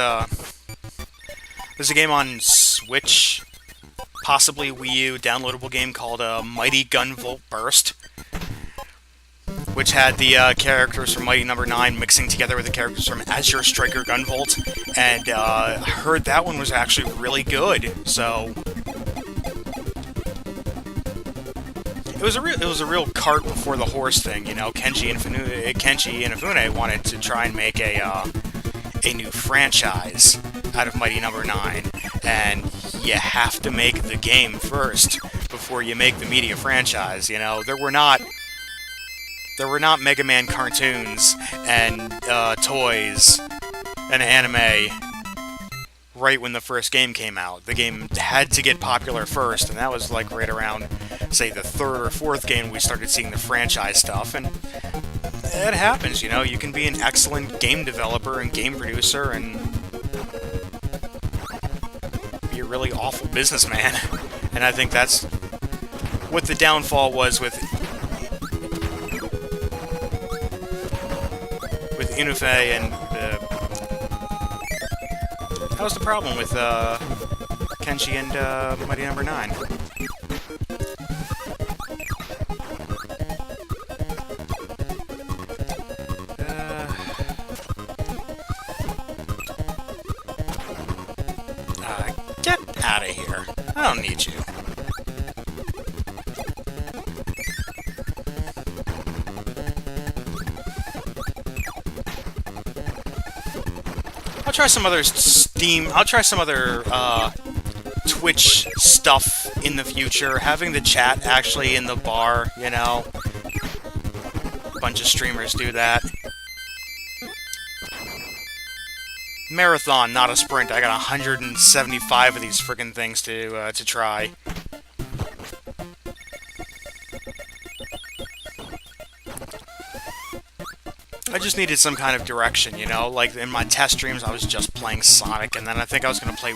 there's a game on Switch, possibly Wii U, downloadable game called Mighty Gunvolt Burst, which had the characters from Mighty No. 9 mixing together with the characters from Azure Striker Gunvolt, and I heard that one was actually really good, so... It was a real cart before the horse thing, you know. Kenji Inafune wanted to try and make a new franchise out of Mighty No. 9, and you have to make the game first before you make the media franchise, you know. There were not Mega Man cartoons and toys and anime right when the first game came out. The game had to get popular first, and that was like right around, say, the third or fourth game we started seeing the franchise stuff, and it happens, you know. You can be an excellent game developer and game producer and be a really awful businessman. And I think that's what the downfall was with Inufei, and that was the problem with Kenshi and Mighty Number 9. Get out of here. I don't need you. I'll try some other Twitch stuff in the future. Having the chat actually in the bar, you know. A bunch of streamers do that. Marathon, not a sprint. I got 175 of these friggin' things to try. I just needed some kind of direction, you know? Like, in my test streams, I was just playing Sonic, and then I think I was gonna play,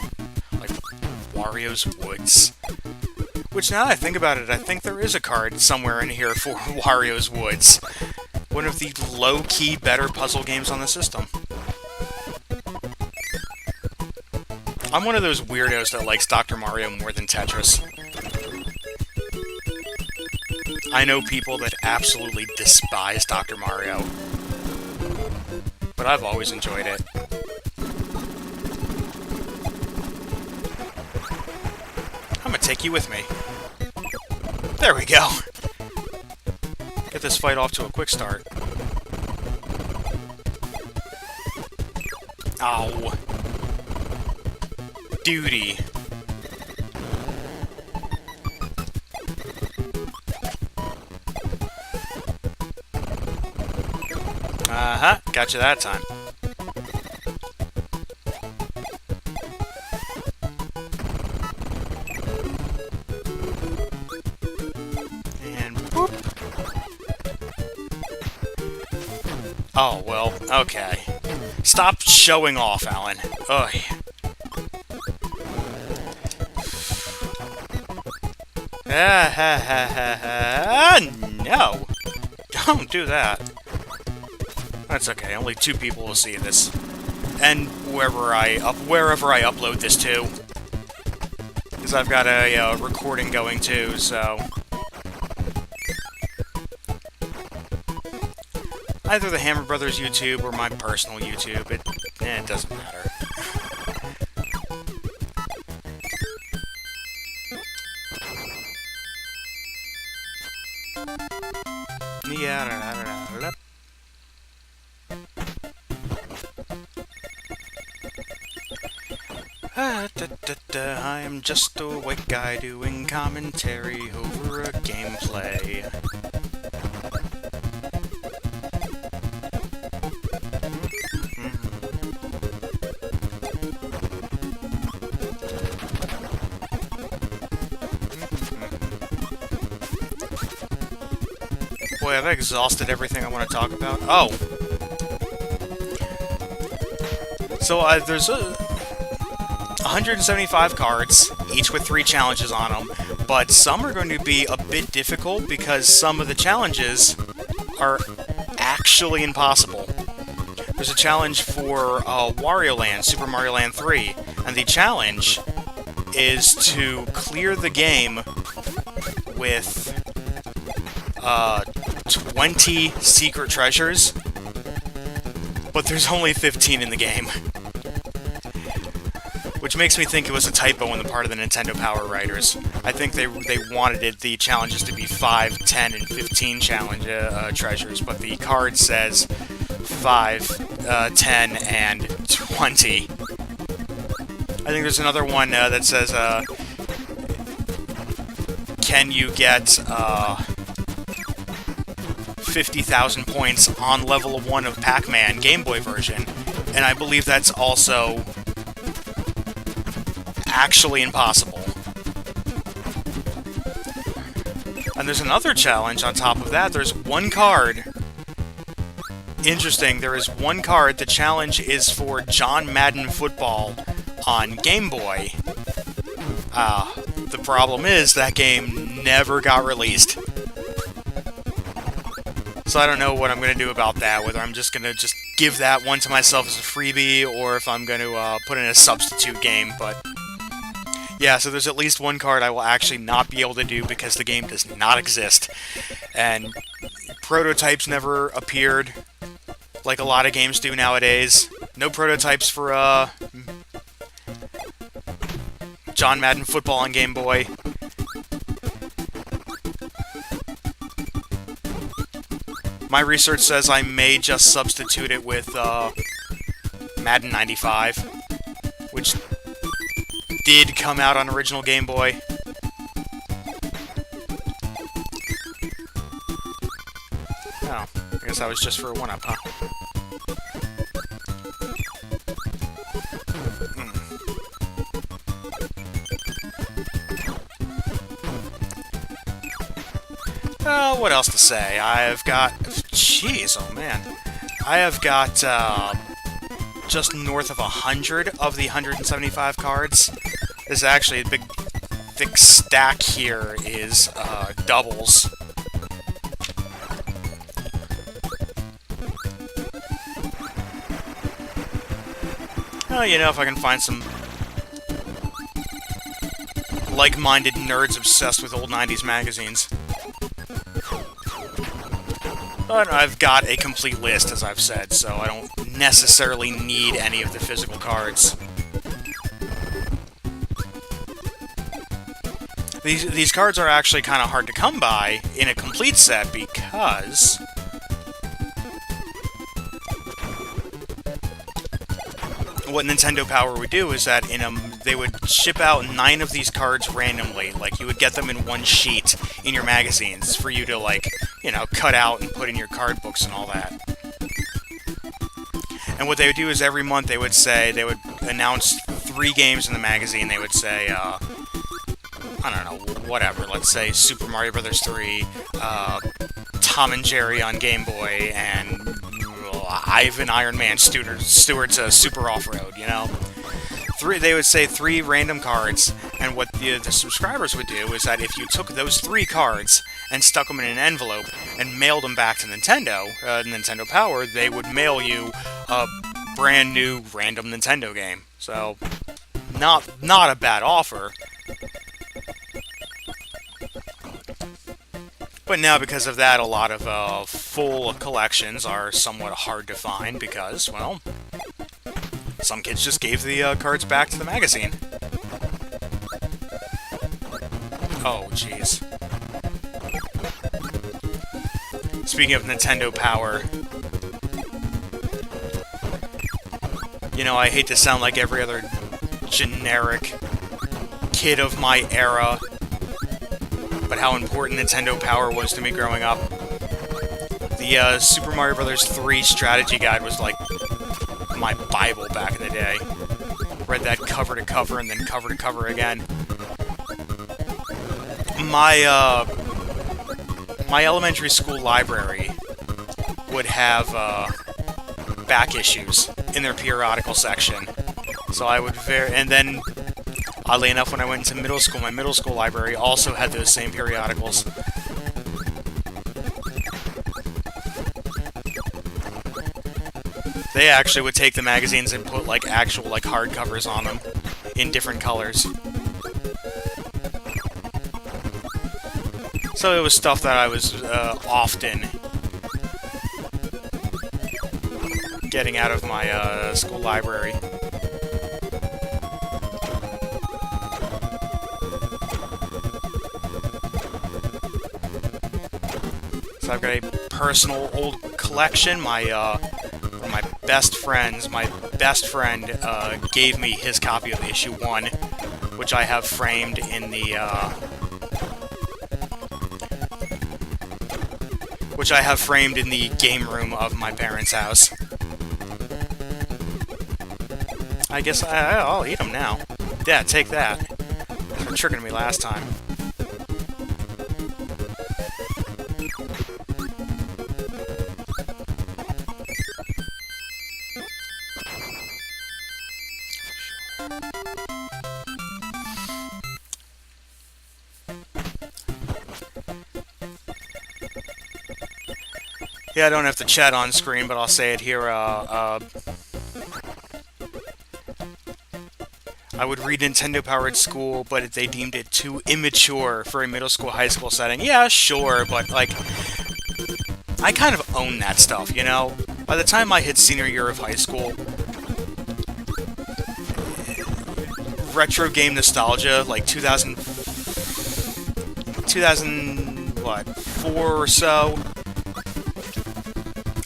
like, Wario's Woods. Which, now that I think about it, I think there is a card somewhere in here for Wario's Woods. One of the low-key better puzzle games on the system. I'm one of those weirdos that likes Dr. Mario more than Tetris. I know people that absolutely despise Dr. Mario, but I've always enjoyed it. I'm gonna take you with me. There we go. Get this fight off to a quick start. Ow. Duty. Uh-huh, gotcha that time. And boop. Oh, well, okay. Stop showing off, Alan. Ugh. No! Don't do that. That's okay, only 2 people will see this. And wherever I upload this to. Because I've got a recording going too, so... Either the Hammer Brothers YouTube or my personal YouTube, it doesn't matter. I am just a white guy doing commentary over a gameplay. Boy, have I exhausted everything I want to talk about? Oh! So, there's 175 cards, each with 3 challenges on them, but some are going to be a bit difficult because some of the challenges are actually impossible. There's a challenge for Wario Land, Super Mario Land 3, and the challenge is to clear the game with 20 secret treasures, but there's only 15 in the game. Which makes me think it was a typo on the part of the Nintendo Power writers. I think they wanted the challenges to be 5, 10, and 15 challenge treasures, but the card says 5, 10, and 20. I think there's another one that says, can you get 50,000 points on level 1 of Pac-Man Game Boy version? And I believe that's also actually impossible. And there's another challenge on top of that. There's one card. Interesting, there is one card. The challenge is for John Madden Football on Game Boy. The problem is that game never got released. So I don't know what I'm going to do about that, whether I'm just going to give that one to myself as a freebie, or if I'm going to put in a substitute game, but... yeah, so there's at least one card I will actually not be able to do because the game does not exist. And prototypes never appeared, like a lot of games do nowadays. No prototypes for John Madden Football on Game Boy. My research says I may just substitute it with Madden 95, which did come out on original Game Boy. Oh, I guess that was just for a 1-up, huh? What else to say? I've got... jeez, oh man. I have got, just north of 100 of the 175 cards. There's actually a big, thick stack here is, doubles. Oh, you know, if I can find some like-minded nerds obsessed with old 90s magazines. But I've got a complete list, as I've said, so I don't necessarily need any of the physical cards. These cards are actually kind of hard to come by in a complete set because... what Nintendo Power would do is that they would ship out 9 of these cards randomly. Like, you would get them in one sheet in your magazines for you to, like, you know, cut out and put in your card books and all that. And what they would do is every month they would announce 3 games in the magazine. They would say, I don't know, whatever. Let's say Super Mario Bros. 3, Tom and Jerry on Game Boy, and Ivan Iron Man Stewart's Super Off-Road, you know? They would say 3 random cards, and what the subscribers would do is that if you took those 3 cards and stuck them in an envelope and mailed them back to Nintendo Power, they would mail you a brand new random Nintendo game. So, not a bad offer. But now, because of that, a lot of full collections are somewhat hard to find because, well, some kids just gave the cards back to the magazine. Oh, jeez. Speaking of Nintendo Power, you know, I hate to sound like every other generic kid of my era, but how important Nintendo Power was to me growing up. The Super Mario Bros. 3 strategy guide was like my Bible back in the day. Read that cover to cover and then cover to cover again. My elementary school library would have back issues in their periodical section. So I would and then, oddly enough, when I went into middle school, my middle school library also had those same periodicals. They actually would take the magazines and put, like, actual, like, hardcovers on them in different colors. So it was stuff that I was often getting out of my school library. So I've got a personal old collection. My best friend gave me his copy of issue 1, which I have framed in the game room of my parents' house. I guess I'll eat them now. Yeah, take that. You were tricking me last time. Yeah, I don't have to chat on screen, but I'll say it here. I would read Nintendo Power at school, but they deemed it too immature for a middle school, high school setting. Yeah, sure, but, like, I kind of own that stuff, you know? By the time I hit senior year of high school, retro game nostalgia, like 2004 or so,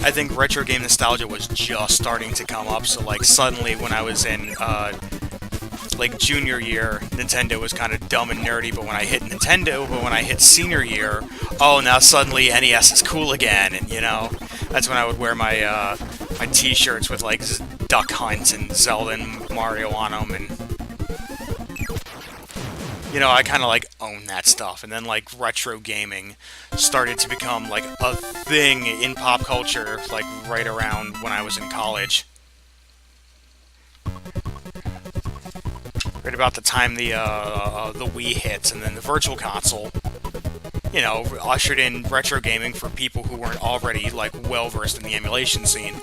I think retro game nostalgia was just starting to come up, so, like, suddenly when I was in, like, junior year, Nintendo was kind of dumb and nerdy, but when I hit senior year, oh, now suddenly NES is cool again, and, you know, that's when I would wear my, my t-shirts with, like, Duck Hunt and Zelda and Mario on them, and, you know, I kind of, like, own that stuff, and then, like, retro gaming started to become, like, a thing in pop culture, like, right around when I was in college. Right about the time the Wii hits, and then the Virtual Console, you know, ushered in retro gaming for people who weren't already, like, well-versed in the emulation scene.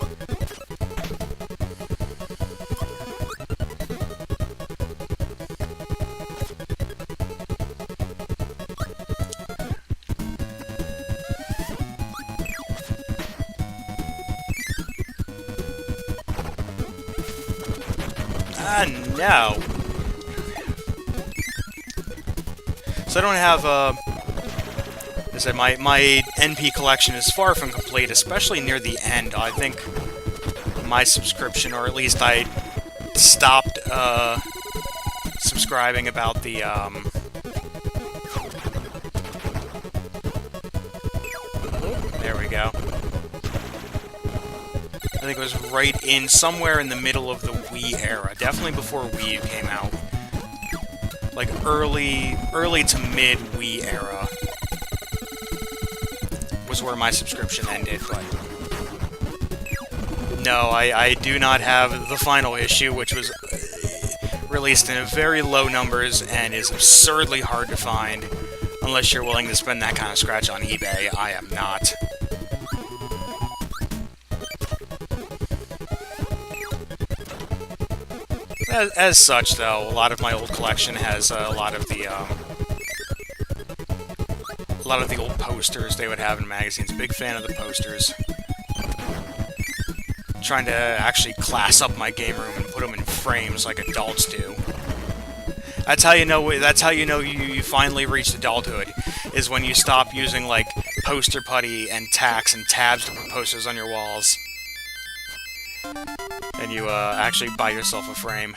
No. So I don't have, I said, my NP collection is far from complete, especially near the end. I think my subscription, or at least I stopped, subscribing about the, there we go. I think it was right in, somewhere in the middle of the Wii era. Definitely before Wii U came out. Like, early to mid Wii era was where my subscription ended, but... No, I do not have the final issue, which was released in very low numbers and is absurdly hard to find. Unless you're willing to spend that kind of scratch on eBay, I am not. As such, though, a lot of my old collection has a lot of the old posters they would have in magazines. Big fan of the posters. Trying to actually class up my game room and put them in frames like adults do. That's how you know. That's how you know you finally reached adulthood. Is when you stop using, like, poster putty and tacks and tabs to put posters on your walls. And you actually buy yourself a frame.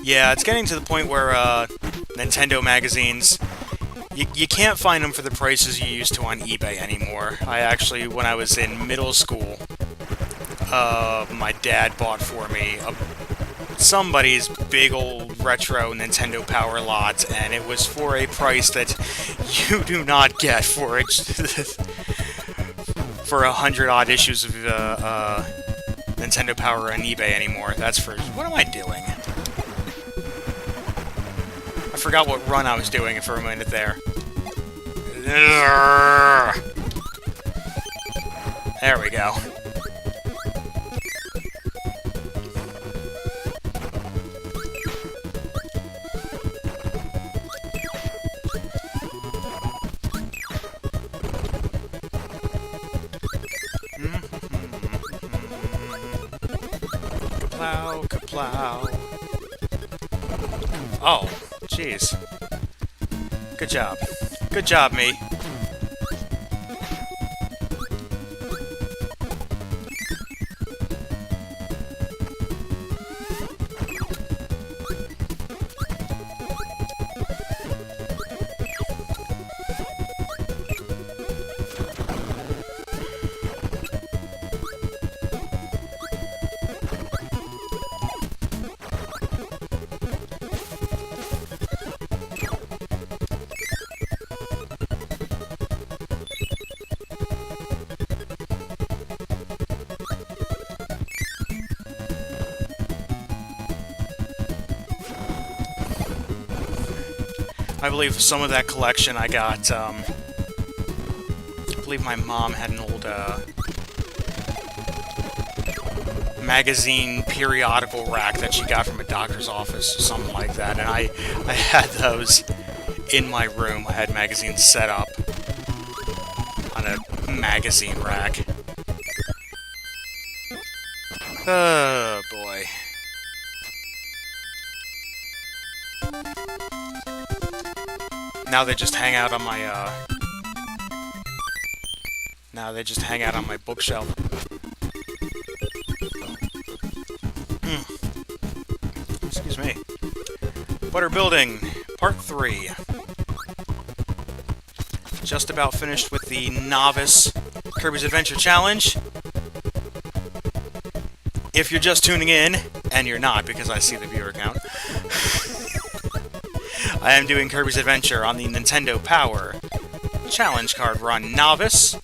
Yeah, it's getting to the point where Nintendo magazines, you can't find them for the prices you used to on eBay anymore. I actually, when I was in middle school, my dad bought for me somebody's big old retro Nintendo Power lot, and it was for a price that you do not get for it for 100-odd issues of Nintendo Power on eBay anymore. That's for... What am I doing? I forgot what run I was doing for a minute there. There we go. Kaplow, kaplow. Oh, jeez. Good job. Good job, me. I believe some of that collection I got, I believe my mom had an old, magazine periodical rack that she got from a doctor's office, something like that, and I had those in my room. I had magazines set up on a magazine rack. Oh, boy. Now they just hang out on my, now they just hang out on my bookshelf. Excuse me. Butter Building, Part 3. Just about finished with the Novice Kirby's Adventure Challenge. If you're just tuning in, and you're not because I see the viewer count, I am doing Kirby's Adventure on the Nintendo Power Challenge Card Run Novice,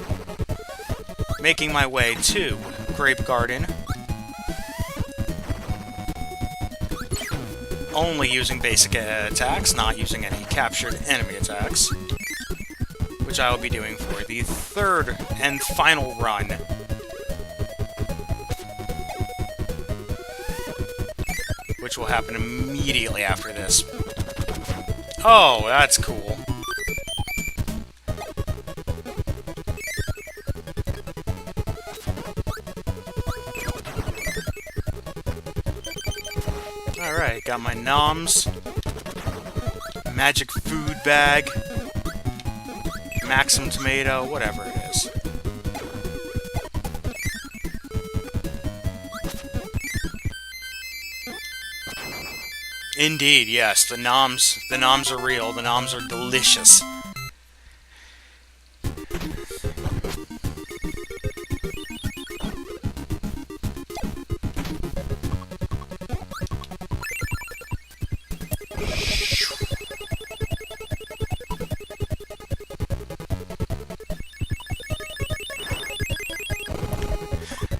making my way to Grape Garden, only using basic attacks, not using any captured enemy attacks, which I will be doing for the third and final run. Which will happen immediately after this. Oh, that's cool. Alright, got my noms, magic food bag, Maxim tomato, whatever it is. Indeed, yes, the noms are real, the noms are delicious.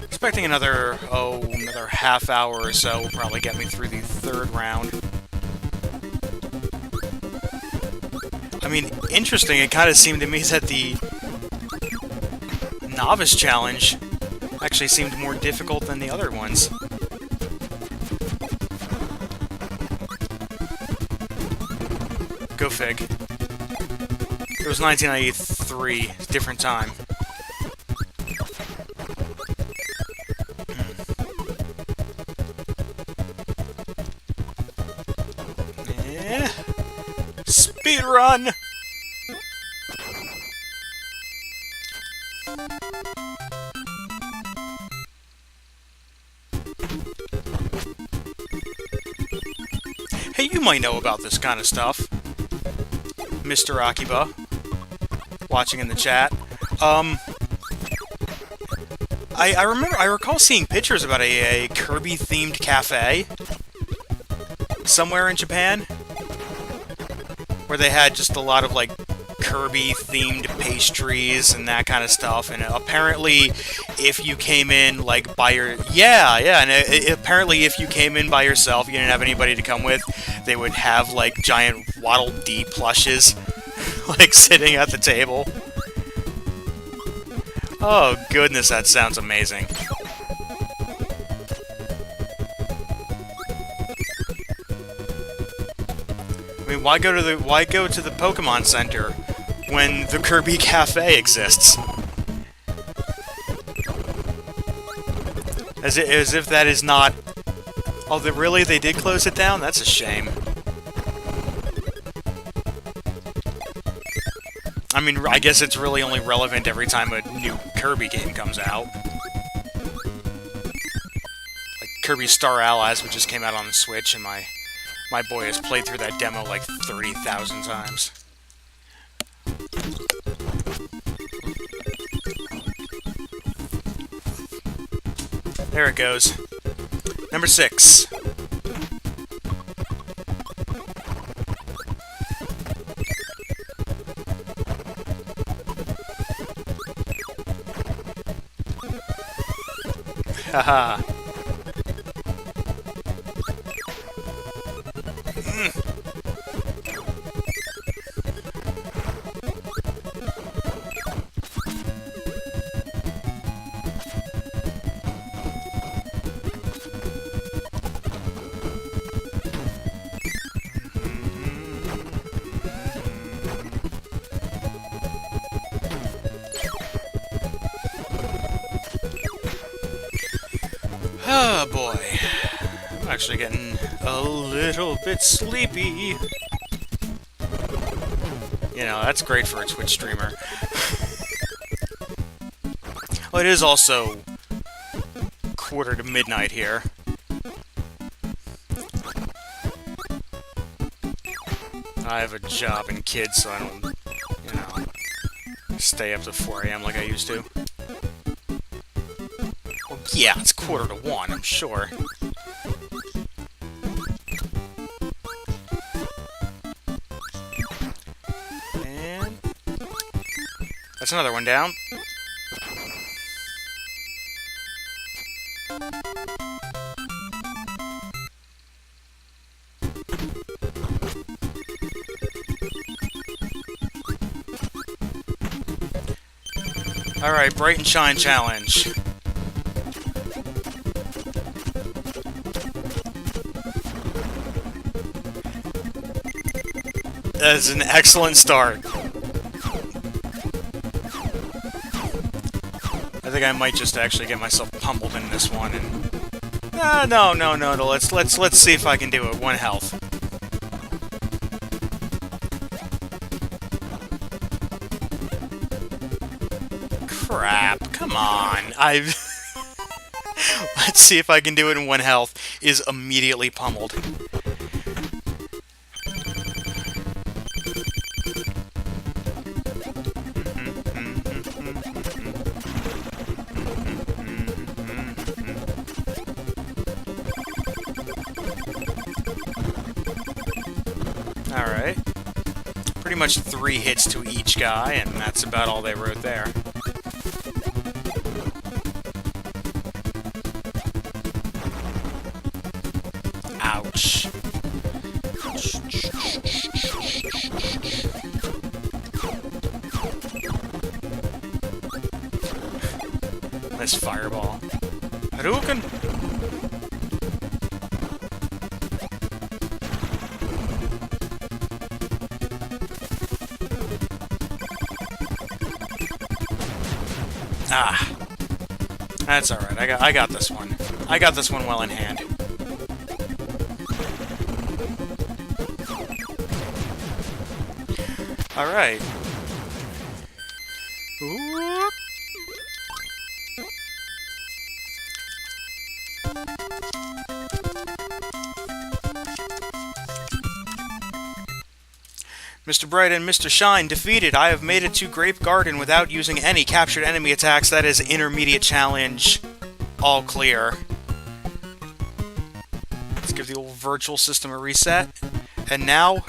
Expecting another half hour or so will probably get me through the third round. I mean, interesting, it kind of seemed to me that the Novice Challenge actually seemed more difficult than the other ones. Go fig. It was 1993, different time. Speed run! Hey, you might know about this kind of stuff, Mr. Akiba, watching in the chat. I recall seeing pictures about a Kirby-themed cafe somewhere in Japan, where they had just a lot of, like, Kirby-themed pastries and that kind of stuff, and apparently, if you came in, like, by your... apparently if you came in by yourself, you didn't have anybody to come with, they would have, like, giant Waddle Dee plushes, like, sitting at the table. Oh, goodness, that sounds amazing. I mean, why go to the Pokemon Center when the Kirby Cafe exists? As if that is not... Oh, they did close it down? That's a shame. I mean, I guess it's really only relevant every time a new Kirby game comes out. Like Kirby Star Allies, which just came out on the Switch, and my boy has played through that demo like 30,000 times. There it goes. Number 6. Haha. actually getting a little bit sleepy. You know, that's great for a Twitch streamer. Well, it is also quarter to midnight here. I have a job and kids, so I don't, you know, stay up to 4 AM like I used to. Well, yeah, it's quarter to 1, I'm sure. And that's another one down. Alright, Bright and Shine Challenge. That is an excellent start. I think I might just actually get myself pummeled in this one and... no, let's see if I can do it. 1 health. Crap, come on. Let's see if I can do it in 1 health. Is immediately pummeled. Alright. Pretty much 3 hits to each guy, and that's about all they wrote there. Ouch. Nice fireball. Hadouken! Ah. That's alright. I got this one. I got this one well in hand. Alright. Ooh. Mr. Bright and Mr. Shine defeated. I have made it to Grape Garden without using any captured enemy attacks. That is intermediate challenge. All clear. Let's give the old virtual system a reset. And now,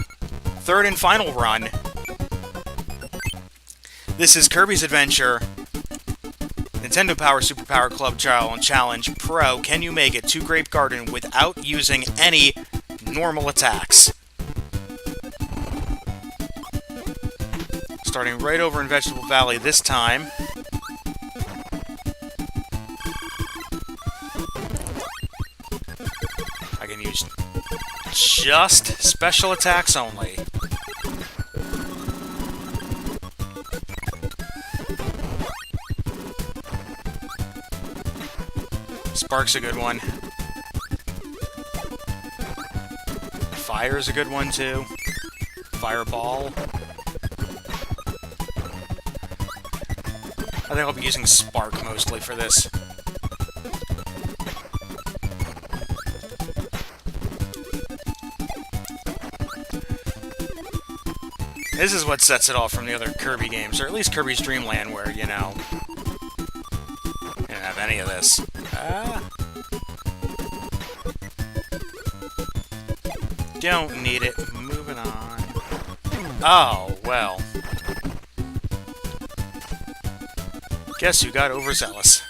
third and final run. This is Kirby's Adventure. Nintendo Power Superpower Club Challenge Pro. Can you make it to Grape Garden without using any normal attacks? Starting right over in Vegetable Valley this time. I can use just special attacks only. Spark's a good one. Fire's a good one too. Fireball. I think I'll be using Spark mostly for this. This is what sets it off from the other Kirby games, or at least Kirby's Dream Land, where, you know, you don't have any of this. Don't need it. Moving on. Oh, well. Guess you got overzealous.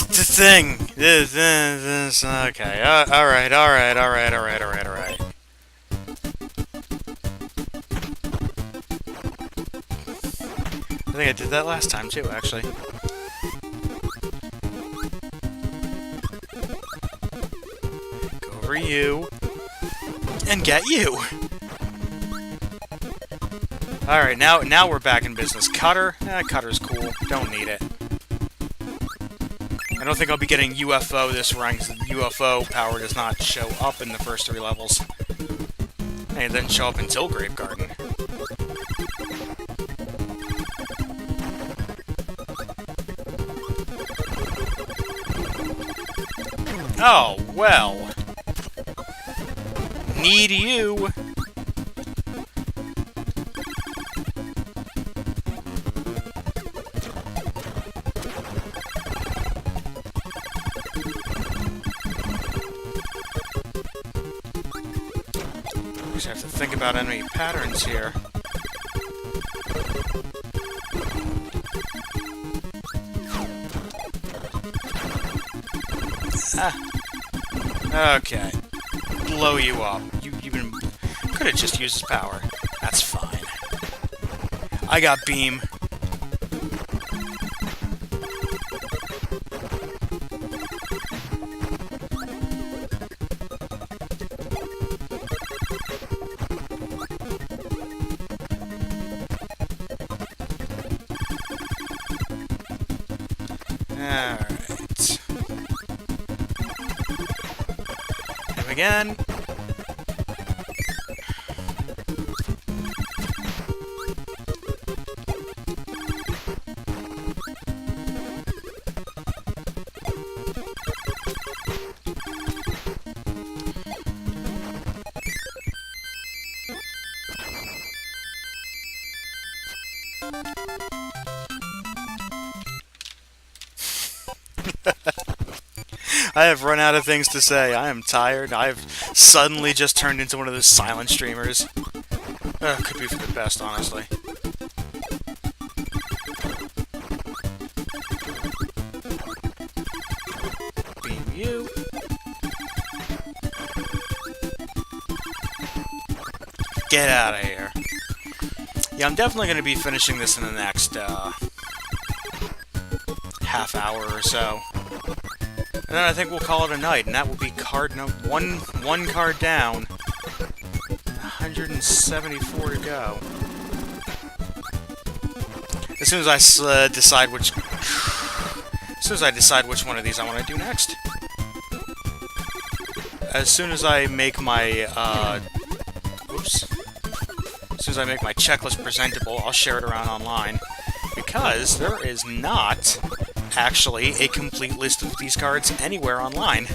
The thing. This. Okay. Alright. think I did that last time too, actually. Go over you. And get you! Alright, now we're back in business. Cutter? Cutter's cool. Don't need it. I don't think I'll be getting UFO this run, because the UFO power does not show up in the first 3 levels. And it doesn't show up until Grave Garden. Oh, well. Need you. Just have to think about enemy patterns here. Ah. Okay. Blow you up. You even could have just used his power. That's fine. I got beam. Alright. Him again. I have run out of things to say. I am tired. I've suddenly just turned into one of those silent streamers. Could be for the best, honestly. Beam you. Get out of here. Yeah, I'm definitely going to be finishing this in the next half hour or so. And then I think we'll call it a night, and that will be card no one card down. 174 to go. As soon as I decide which one of these I want to do next. As soon as I make my oops. As soon as I make my checklist presentable, I'll share it around online, because there is not actually a complete list of these cards anywhere online.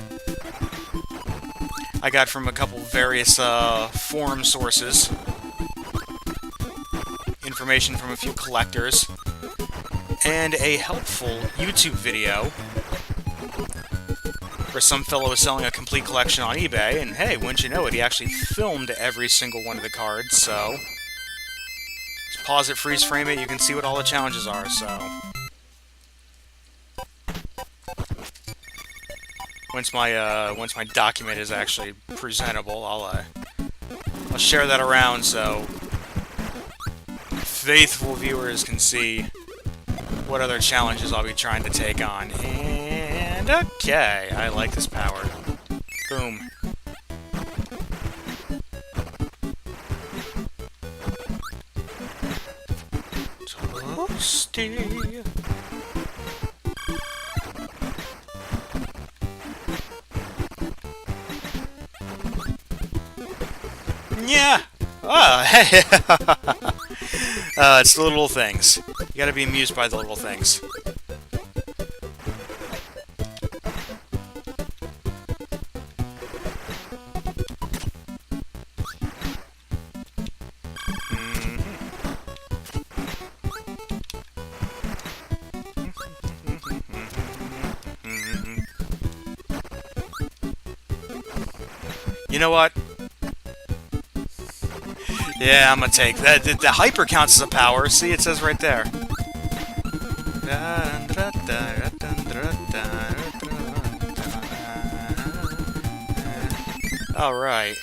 I got from a couple various forum sources, information from a few collectors, and a helpful YouTube video where some fellow was selling a complete collection on eBay, and hey, wouldn't you know it, he actually filmed every single one of the cards, so just pause it, freeze frame it, you can see what all the challenges are, so once my document is actually presentable, I'll share that around so faithful viewers can see what other challenges I'll be trying to take on. And okay, I like this power. Boom. Toasty. Yeah! Oh, hey! It's the little things. You gotta be amused by the little things. You know what? Yeah, I'm gonna take that. The hyper counts as a power. See, it says right there. All right.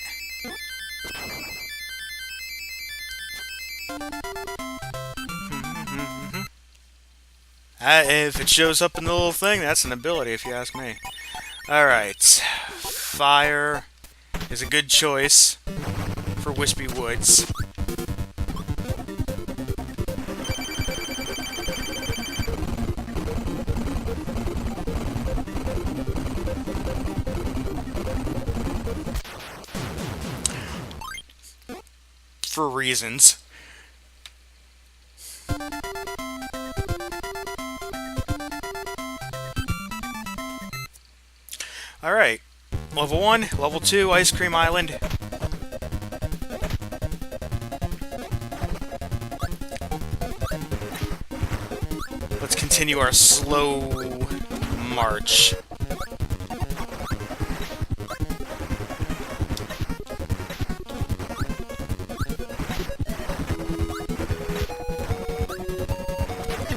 If it shows up in the little thing, that's an ability, if you ask me. Alright. Fire is a good choice for Wispy Woods. For reasons. Alright. Level 1, Level 2, Ice Cream Island. Let's continue our slow march.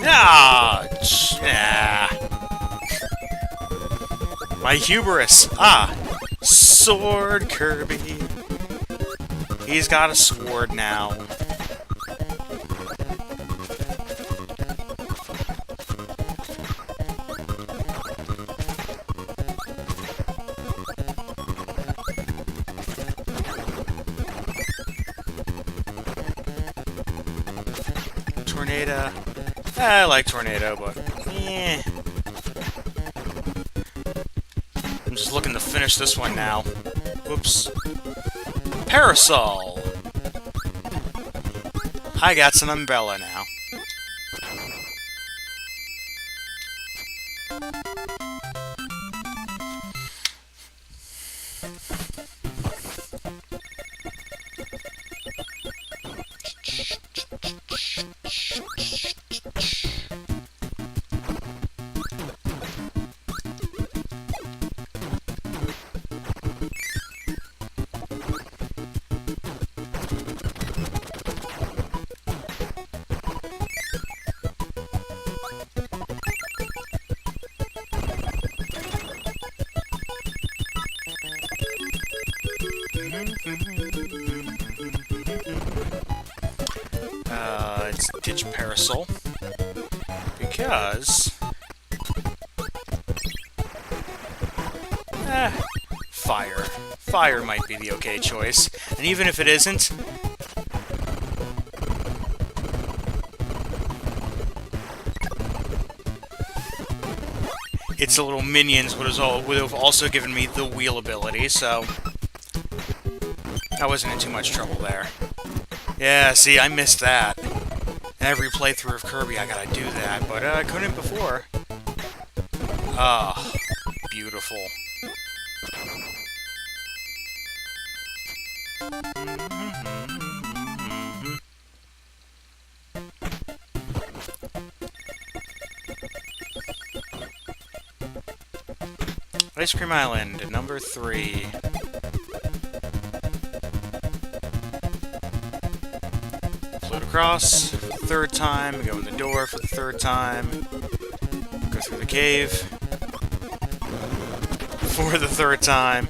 Ah! My hubris! Ah! Sword Kirby! He's got a sword now. Tornado. I like Tornado, but eh. I'm just looking to finish this one now. Whoops. Parasol! I got some umbrella now. Let's ditch Parasol. Because... Fire. Fire might be the okay choice. And even if it isn't... its little minions would have also given me the wheel ability, so... I wasn't in too much trouble there. Yeah, see, I missed that. Every playthrough of Kirby, I gotta do that, but I couldn't before. Ah, beautiful. Ice Cream Island, number 3. Float across for the 3rd time, go in the door for the 3rd time, go through the cave for the 3rd time.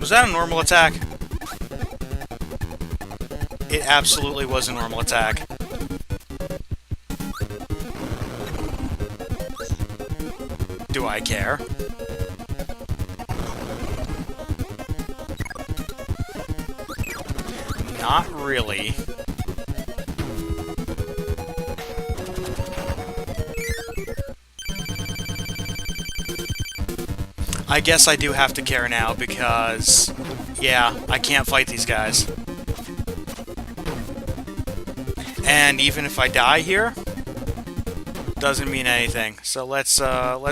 Was that a normal attack? It absolutely was a normal attack. Do I care? Not really. I guess I do have to care now because, yeah, I can't fight these guys. And even if I die here, doesn't mean anything. So let's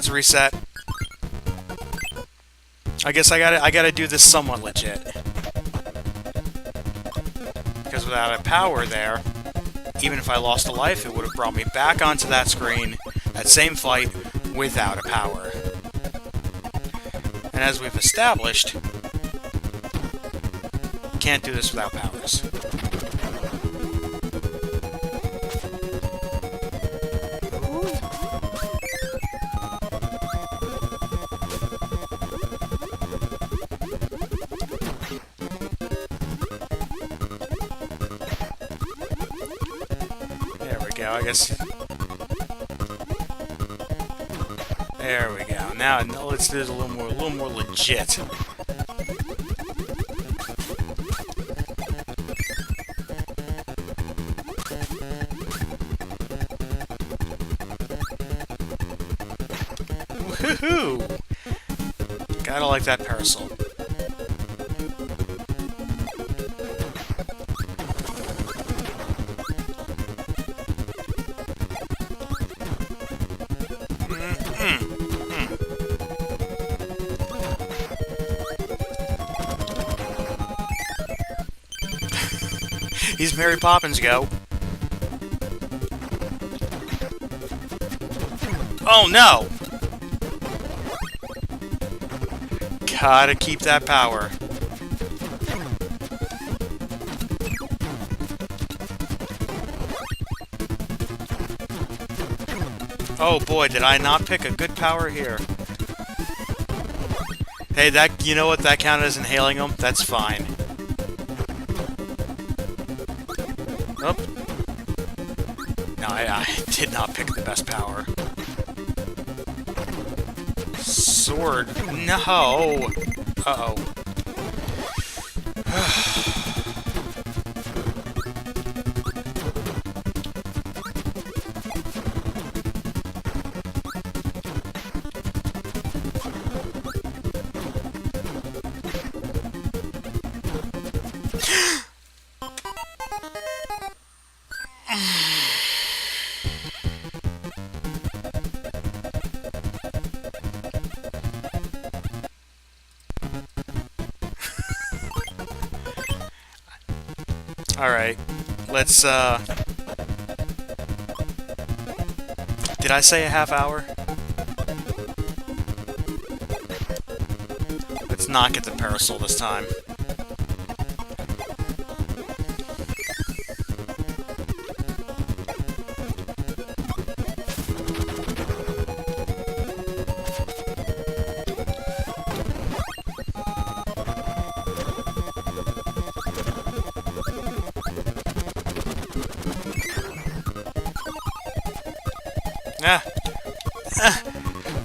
reset. I guess I gotta do this somewhat legit. because without a power there, even if I lost a life, it would have brought me back onto that screen, that same fight, without a power. And as we've established, can't do this without powers. I guess. There we go. Now let's do this a little more legit. Woohoo! Gotta like that parasol. He's Mary Poppins, go. Oh no! Gotta keep that power. Oh boy, did I not pick a good power here. Hey, you know what, that counted as inhaling him? That's fine. Oh. No, I did not pick the best power. Sword. No! Uh-oh. Alright, let's, Did I say a half hour? Let's not get the parasol this time.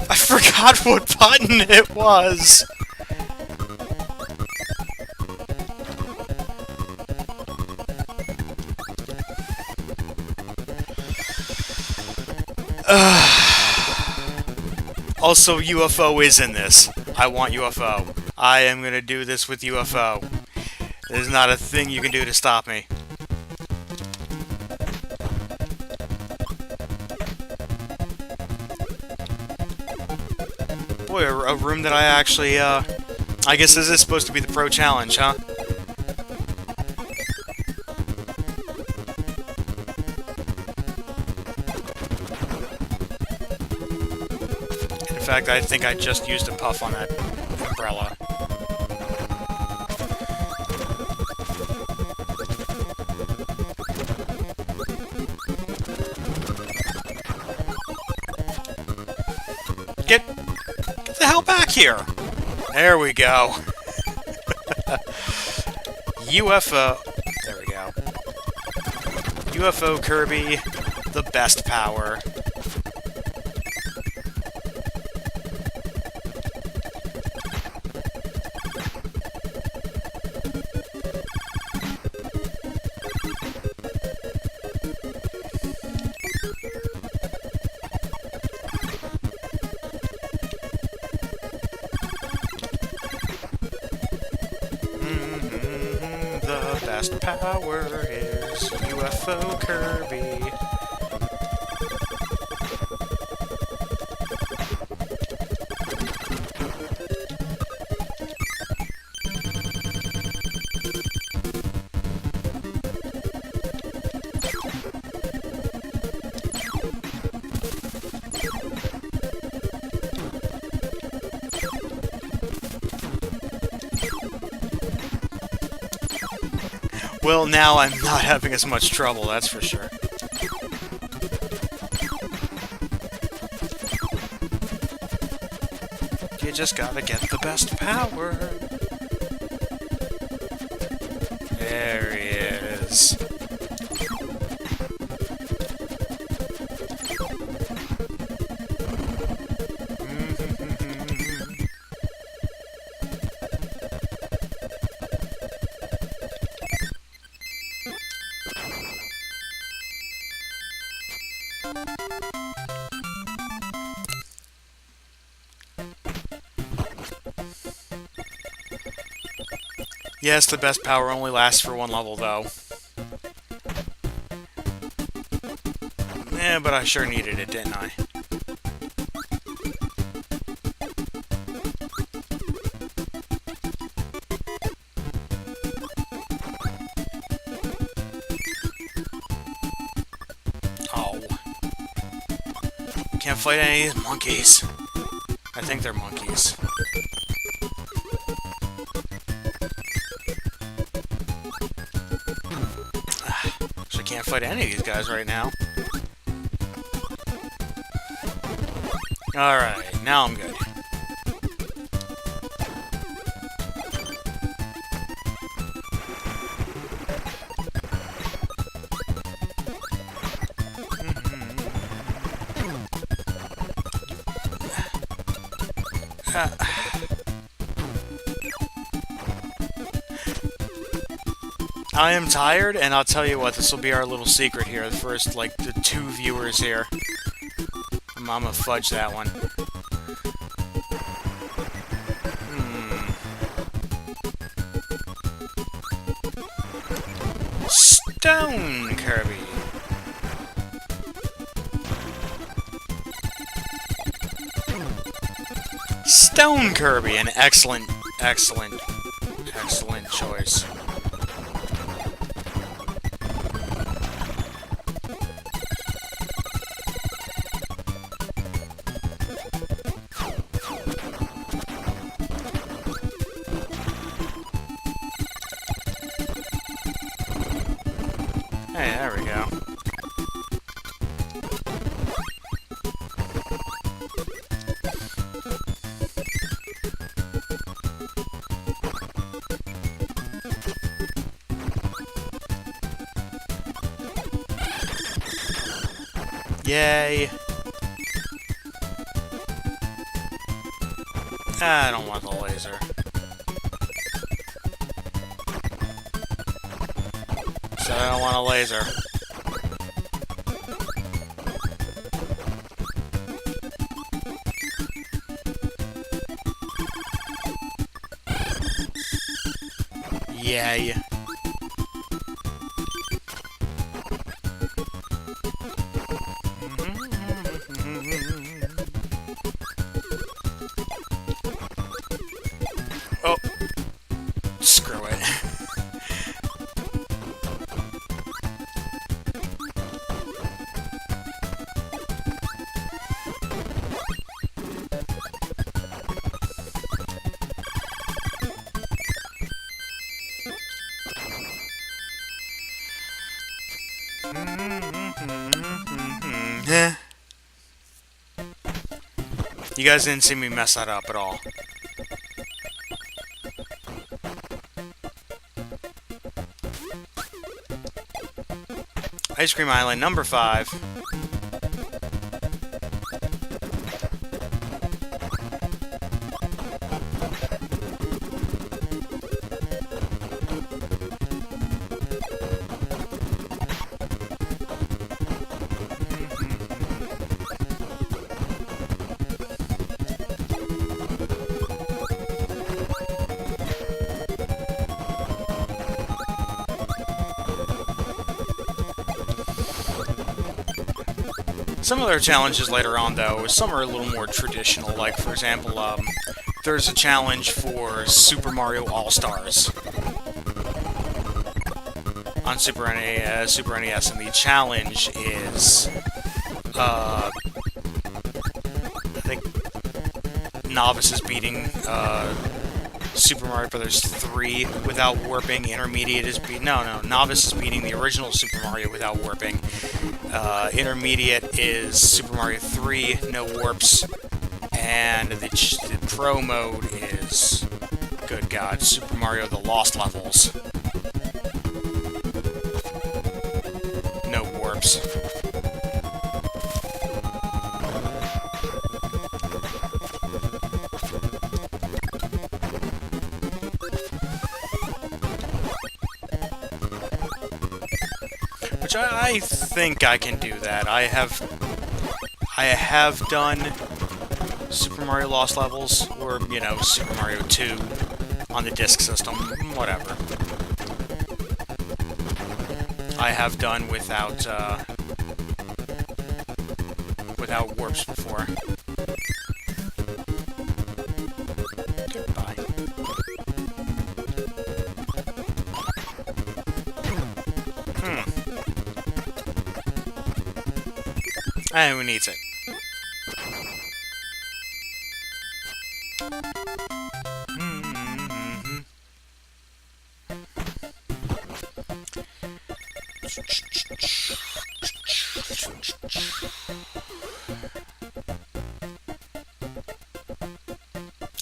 I forgot what button it was! Also, UFO is in this. I want UFO. I am gonna do this with UFO. There's not a thing you can do to stop me. Boy, a room that I actually, I guess this is supposed to be the pro challenge, huh? In fact, I think I just used a puff on that umbrella. Get the hell back here! There we go. UFO. There we go. UFO Kirby, the best power. The best power is UFO Kirby. Well, now I'm not having as much trouble, that's for sure. You just gotta get the best power. There he is. Yes, the best power only lasts for one level, though. Yeah, but I sure needed it, didn't I? Oh. Can't fight any of these monkeys. I think they're monkeys. So I can't fight any of these guys right now. Alright, now I'm good. I am tired, and I'll tell you what, this will be our little secret here. The first, like, the 2 viewers here. I'm gonna fudge that one. Stone Kirby. Stone Kirby, an excellent choice. Hey, there we go. Yay! I don't want the laser. So I don't want a laser. Yay. Oh. Screw it. You guys didn't see me mess that up at all. Ice Cream Island number 5. Some of their challenges later on, though, some are a little more traditional. Like, for example, there's a challenge for Super Mario All-Stars on Super NES, and the challenge is, I think, novices beating Super Mario Brothers 3 without warping. Intermediate is Novice is beating the original Super Mario without warping. Intermediate is Super Mario 3, no warps. And the Pro mode is, good God, Super Mario The Lost Levels. No warps. Which I think I can do that. I have done Super Mario Lost Levels, or, you know, Super Mario 2 on the disk system, whatever. I have done without warps before. Goodbye. And who needs it?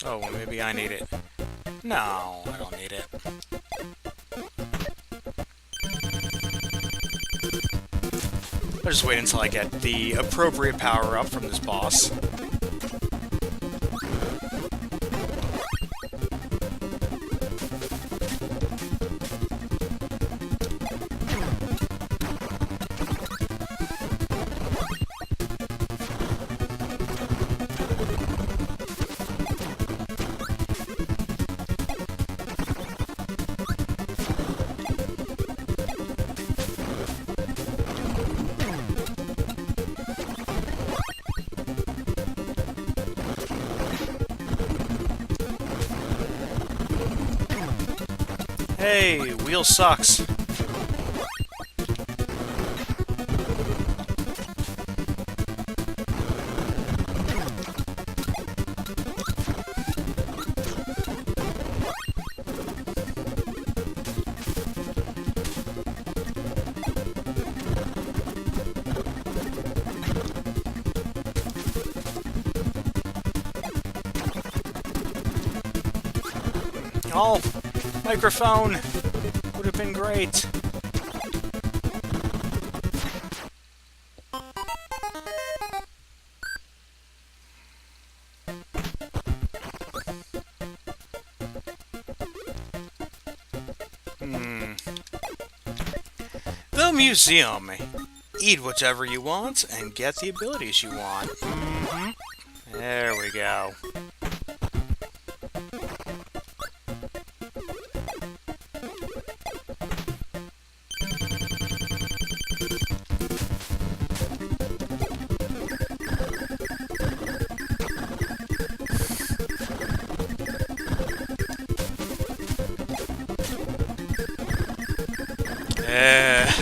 Oh, well, maybe I need it. No, I don't need it. I'll just wait until I get the appropriate power-up from this boss. Hey, wheel sucks. Oh, microphone would have been great. The museum. Eat whatever you want and get the abilities you want. There we go.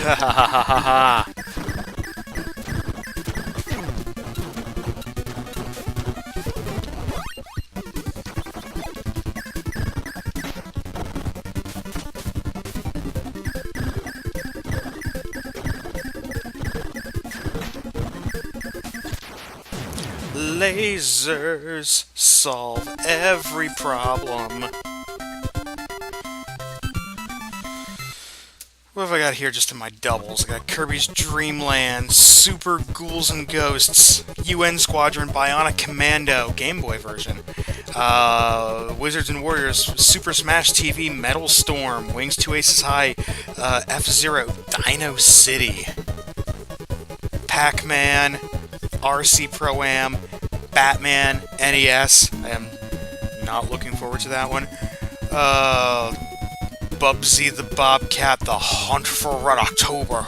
Ha ha ha ha ha. Lasers solve every problem. What have I got here just in my doubles? I got Kirby's Dream Land, Super Ghouls and Ghosts, UN Squadron, Bionic Commando, Game Boy version, Wizards and Warriors, Super Smash TV, Metal Storm, Wings 2 Aces High, F-Zero, Dino City, Pac-Man, RC Pro-Am, Batman, NES. I am not looking forward to that one. Bubsy the Bobcat, The Hunt for Red October.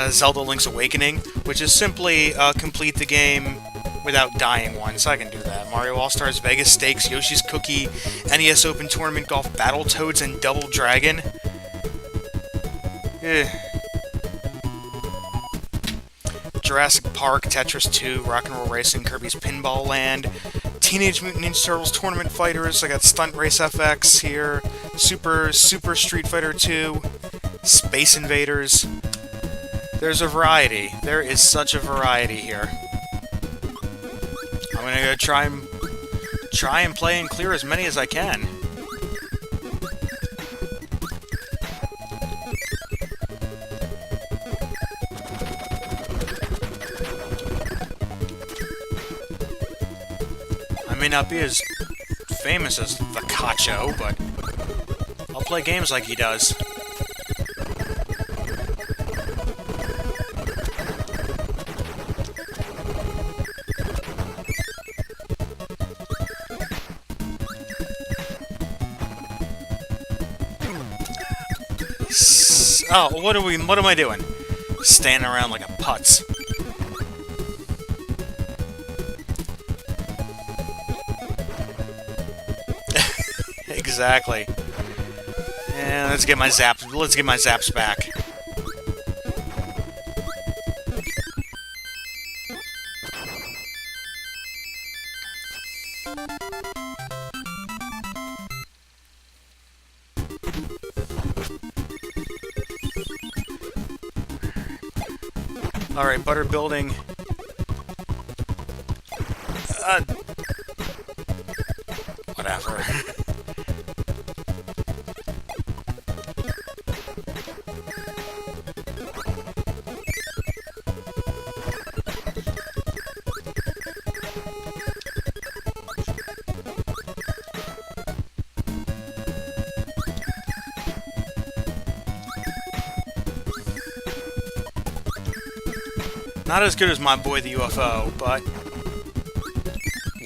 Zelda Link's Awakening, which is simply complete the game without dying once. I can do that. Mario All-Stars, Vegas Stakes, Yoshi's Cookie, NES Open Tournament Golf, Battletoads, and Double Dragon. Jurassic Park, Tetris 2, Rock'n'Roll Racing, Kirby's Pinball Land, Teenage Mutant Ninja Turtles Tournament Fighters. I got Stunt Race FX here. Super Street Fighter 2. Space Invaders. There's a variety. There is such a variety here. I'm gonna go try and play and clear as many as I can. I may not be as famous as the Cacho, but I'll play games like he does. Oh, what am I doing? Standing around like a putz. Exactly. And let's get my zaps back. Alright, butter building. Whatever. Not as good as my boy the UFO, but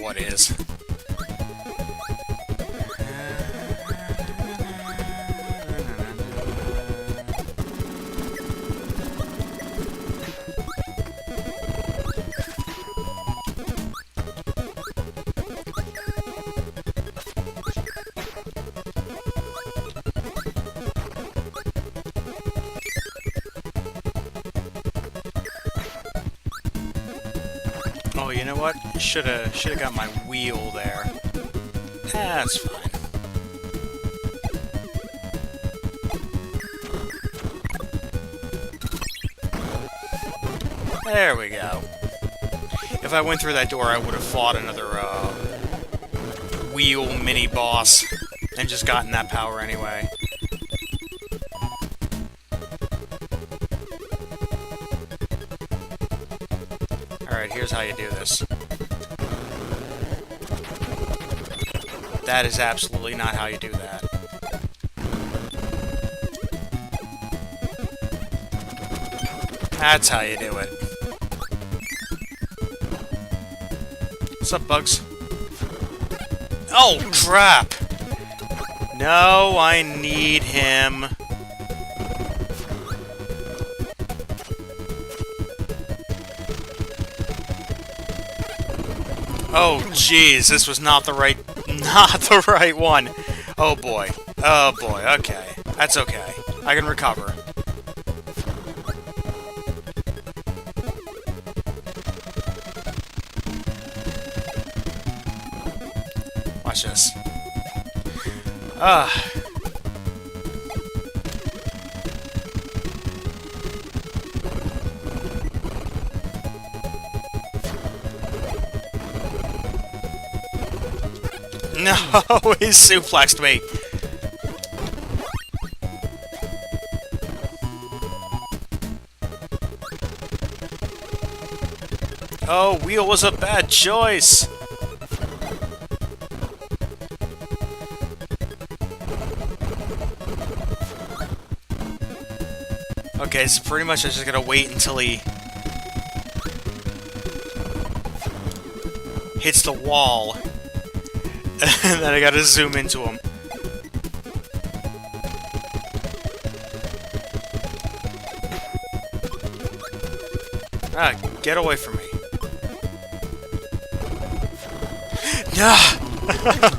what is? Oh, you know what? Shoulda got my wheel there. That's fine. There we go. If I went through that door, I would have fought another wheel mini boss and just gotten that power anyway. Alright, here's how you do this. That is absolutely not how you do that. That's how you do it. What's up, Bugs? Oh, crap! No, I need him. Oh, jeez, this was not the right one. Oh boy. Oh boy, okay. That's okay. I can recover. Watch this. No, he suplexed me. Oh, wheel was a bad choice. Okay, so pretty much I just gotta wait until he hits the wall. And then I gotta zoom into him. Ah, get away from me. No!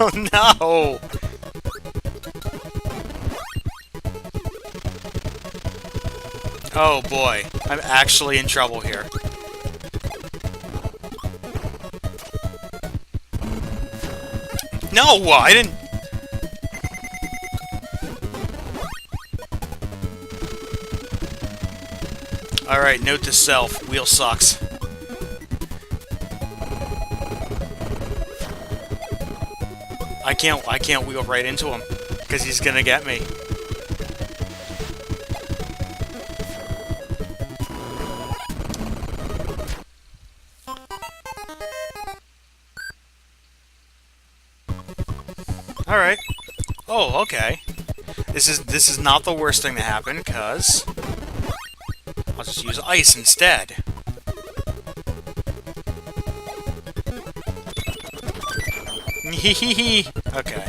Oh, no! Oh boy, I'm actually in trouble here. No, I didn't... Alright, note to self. Wheel sucks. I can't wheel right into him, because he's gonna get me. Alright. Oh, okay. This is not the worst thing to happen, because I'll just use ice instead. Hehehe. Okay.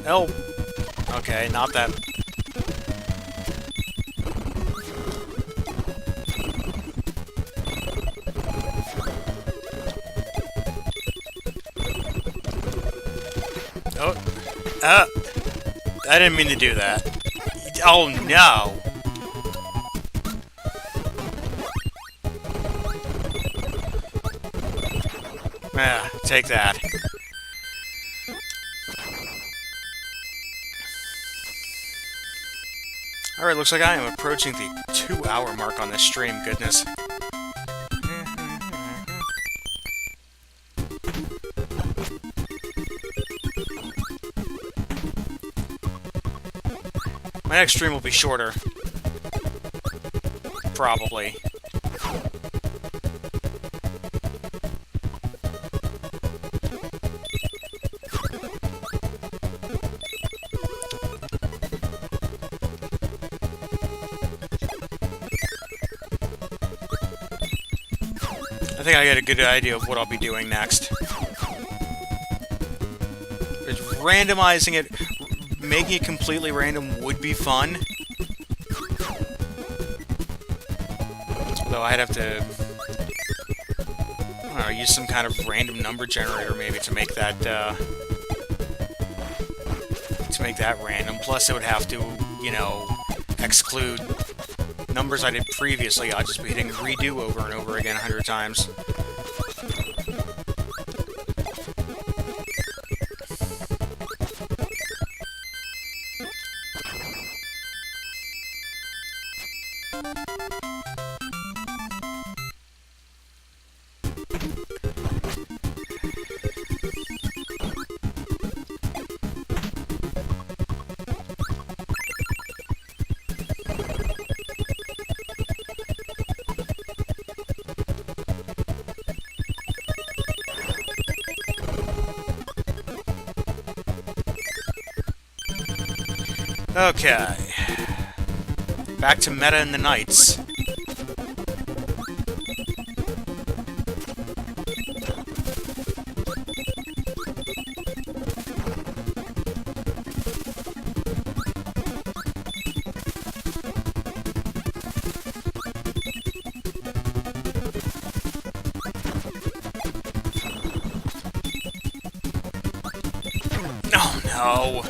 Oh. Okay, not that. Oh. I didn't mean to do that. Oh, no! Ah, take that. Alright, looks like I am approaching the 2-hour mark on this stream, goodness. My next stream will be shorter. Probably. I think I get a good idea of what I'll be doing next. It's randomizing it. Making it completely random would be fun. Though I'd have to... I don't know, use some kind of random number generator maybe to make that, random. Plus it would have to, you know, exclude numbers I did previously. I'll just be hitting redo over and over again 100 times. Okay. Back to meta in the nights. Oh no!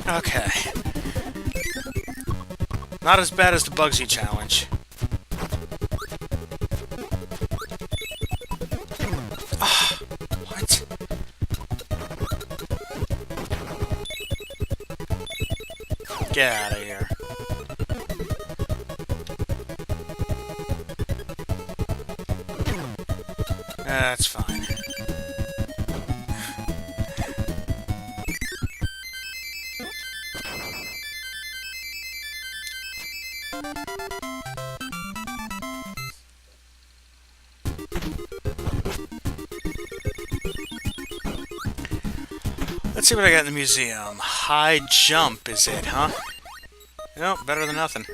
Okay. Not as bad as the Bugsy challenge. Ah, what? Get out of here. That's fine. Let's see what I got in the museum. High jump is it, huh? Nope, better than nothing.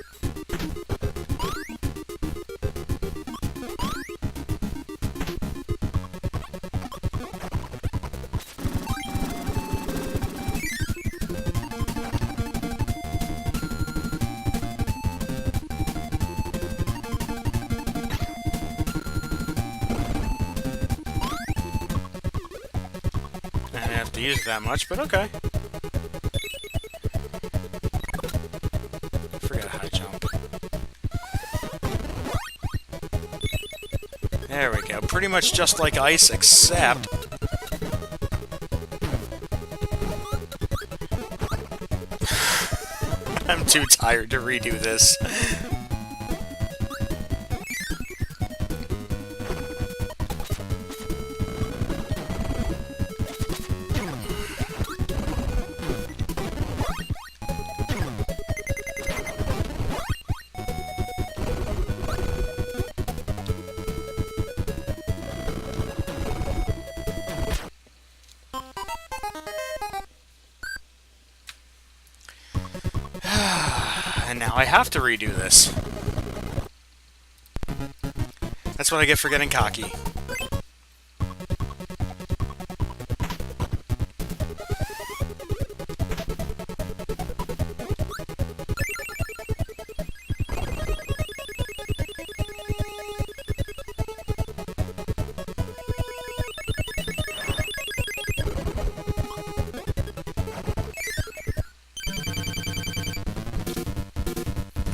to use it that much, but okay. Forget a high jump. There we go. Pretty much just like ice, except... I'm too tired to redo this. And now I have to redo this. That's what I get for getting cocky.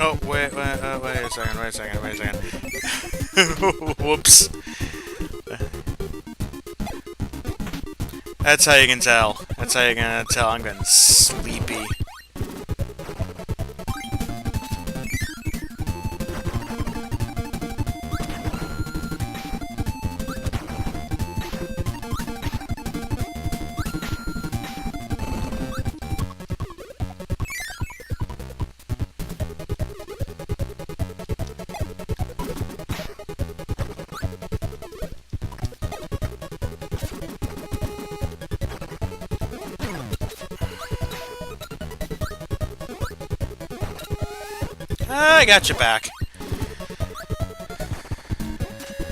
Oh, wait a second. Whoops. That's how you can tell. That's how you're gonna tell I'm getting sleepy. I got you back.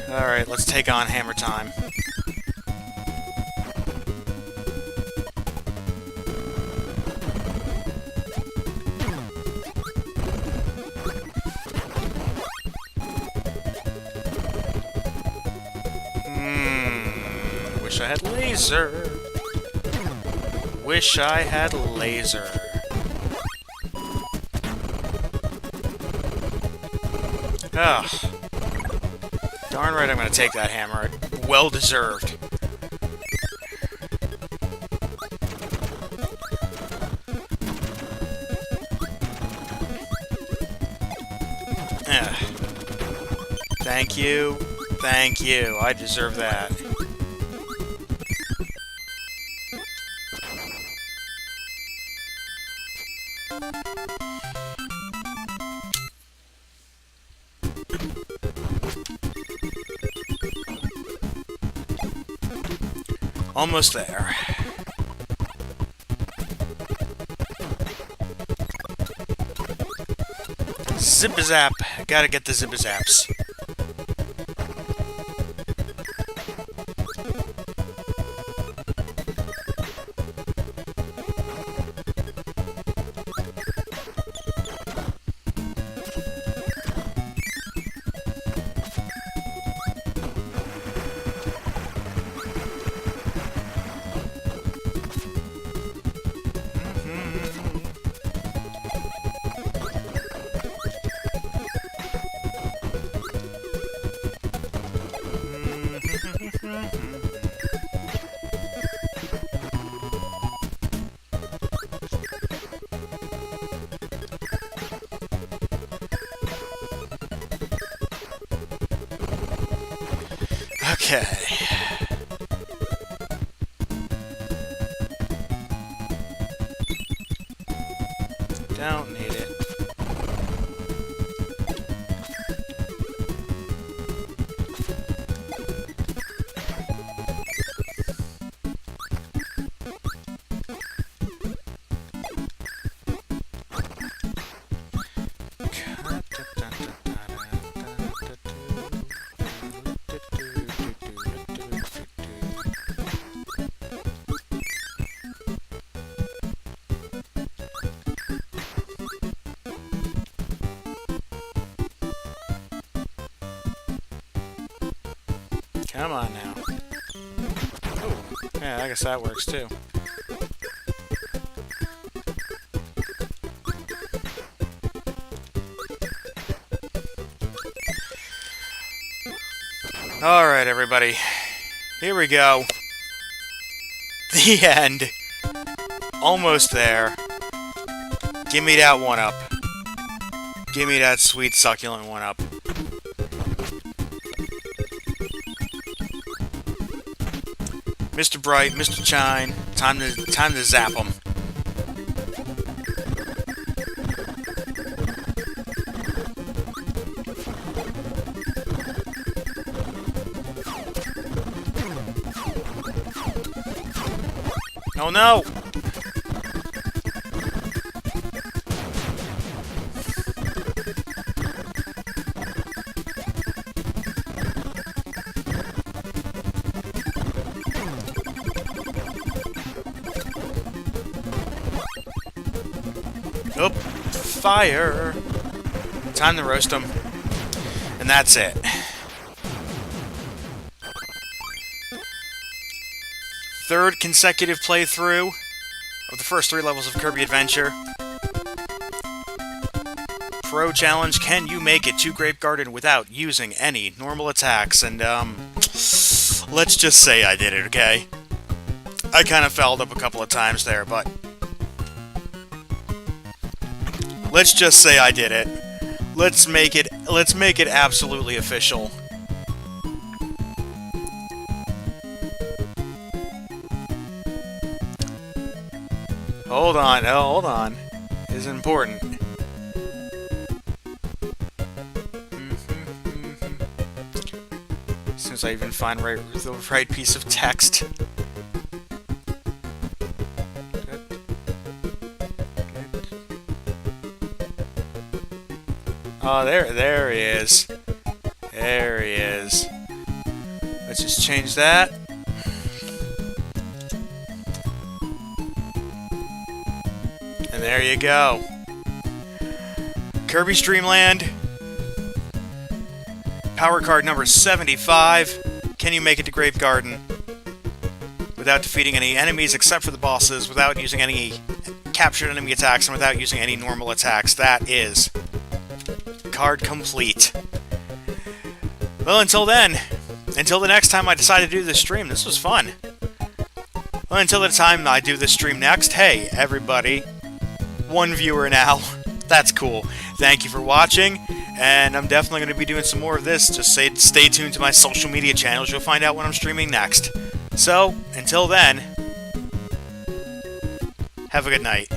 Alright, let's take on hammer time. Wish I had laser. Wish I had laser. Ugh. Darn right I'm gonna take that hammer. Well deserved. Ugh. Thank you. Thank you. I deserve that. Almost there. Zip-a-zap. Gotta get the zip-a-zaps. Okay. Don't need it. Come on now. Ooh. Yeah, I guess that works too. Alright, everybody. Here we go. The end. Almost there. Give me that one up. Give me that sweet, succulent one up. Mr. Bright, Mr. Chine, time to zap him. Oh no! Oh, fire! Time to roast him. And that's it. Third consecutive playthrough of the first 3 levels of Kirby Adventure. Pro challenge, can you make it to Grape Garden without using any normal attacks? And, let's just say I did it, okay? I kind of fouled up a couple of times there, but let's just say I did it. Let's make it absolutely official. Hold on, oh, hold on. This is important. As soon as I even find the right piece of text. Oh, there he is. There he is. Let's just change that. And there you go. Kirby's Dream Land. Power card number 75. Can you make it to Grape Garden without defeating any enemies except for the bosses, without using any captured enemy attacks, and without using any normal attacks? That is card complete. Well, until then, until the next time I decide to do this stream, this was fun. Well, until the time I do this stream next, hey, everybody, 1 viewer now. That's cool. Thank you for watching, and I'm definitely going to be doing some more of this. Just stay tuned to my social media channels. You'll find out when I'm streaming next. So, until then, have a good night.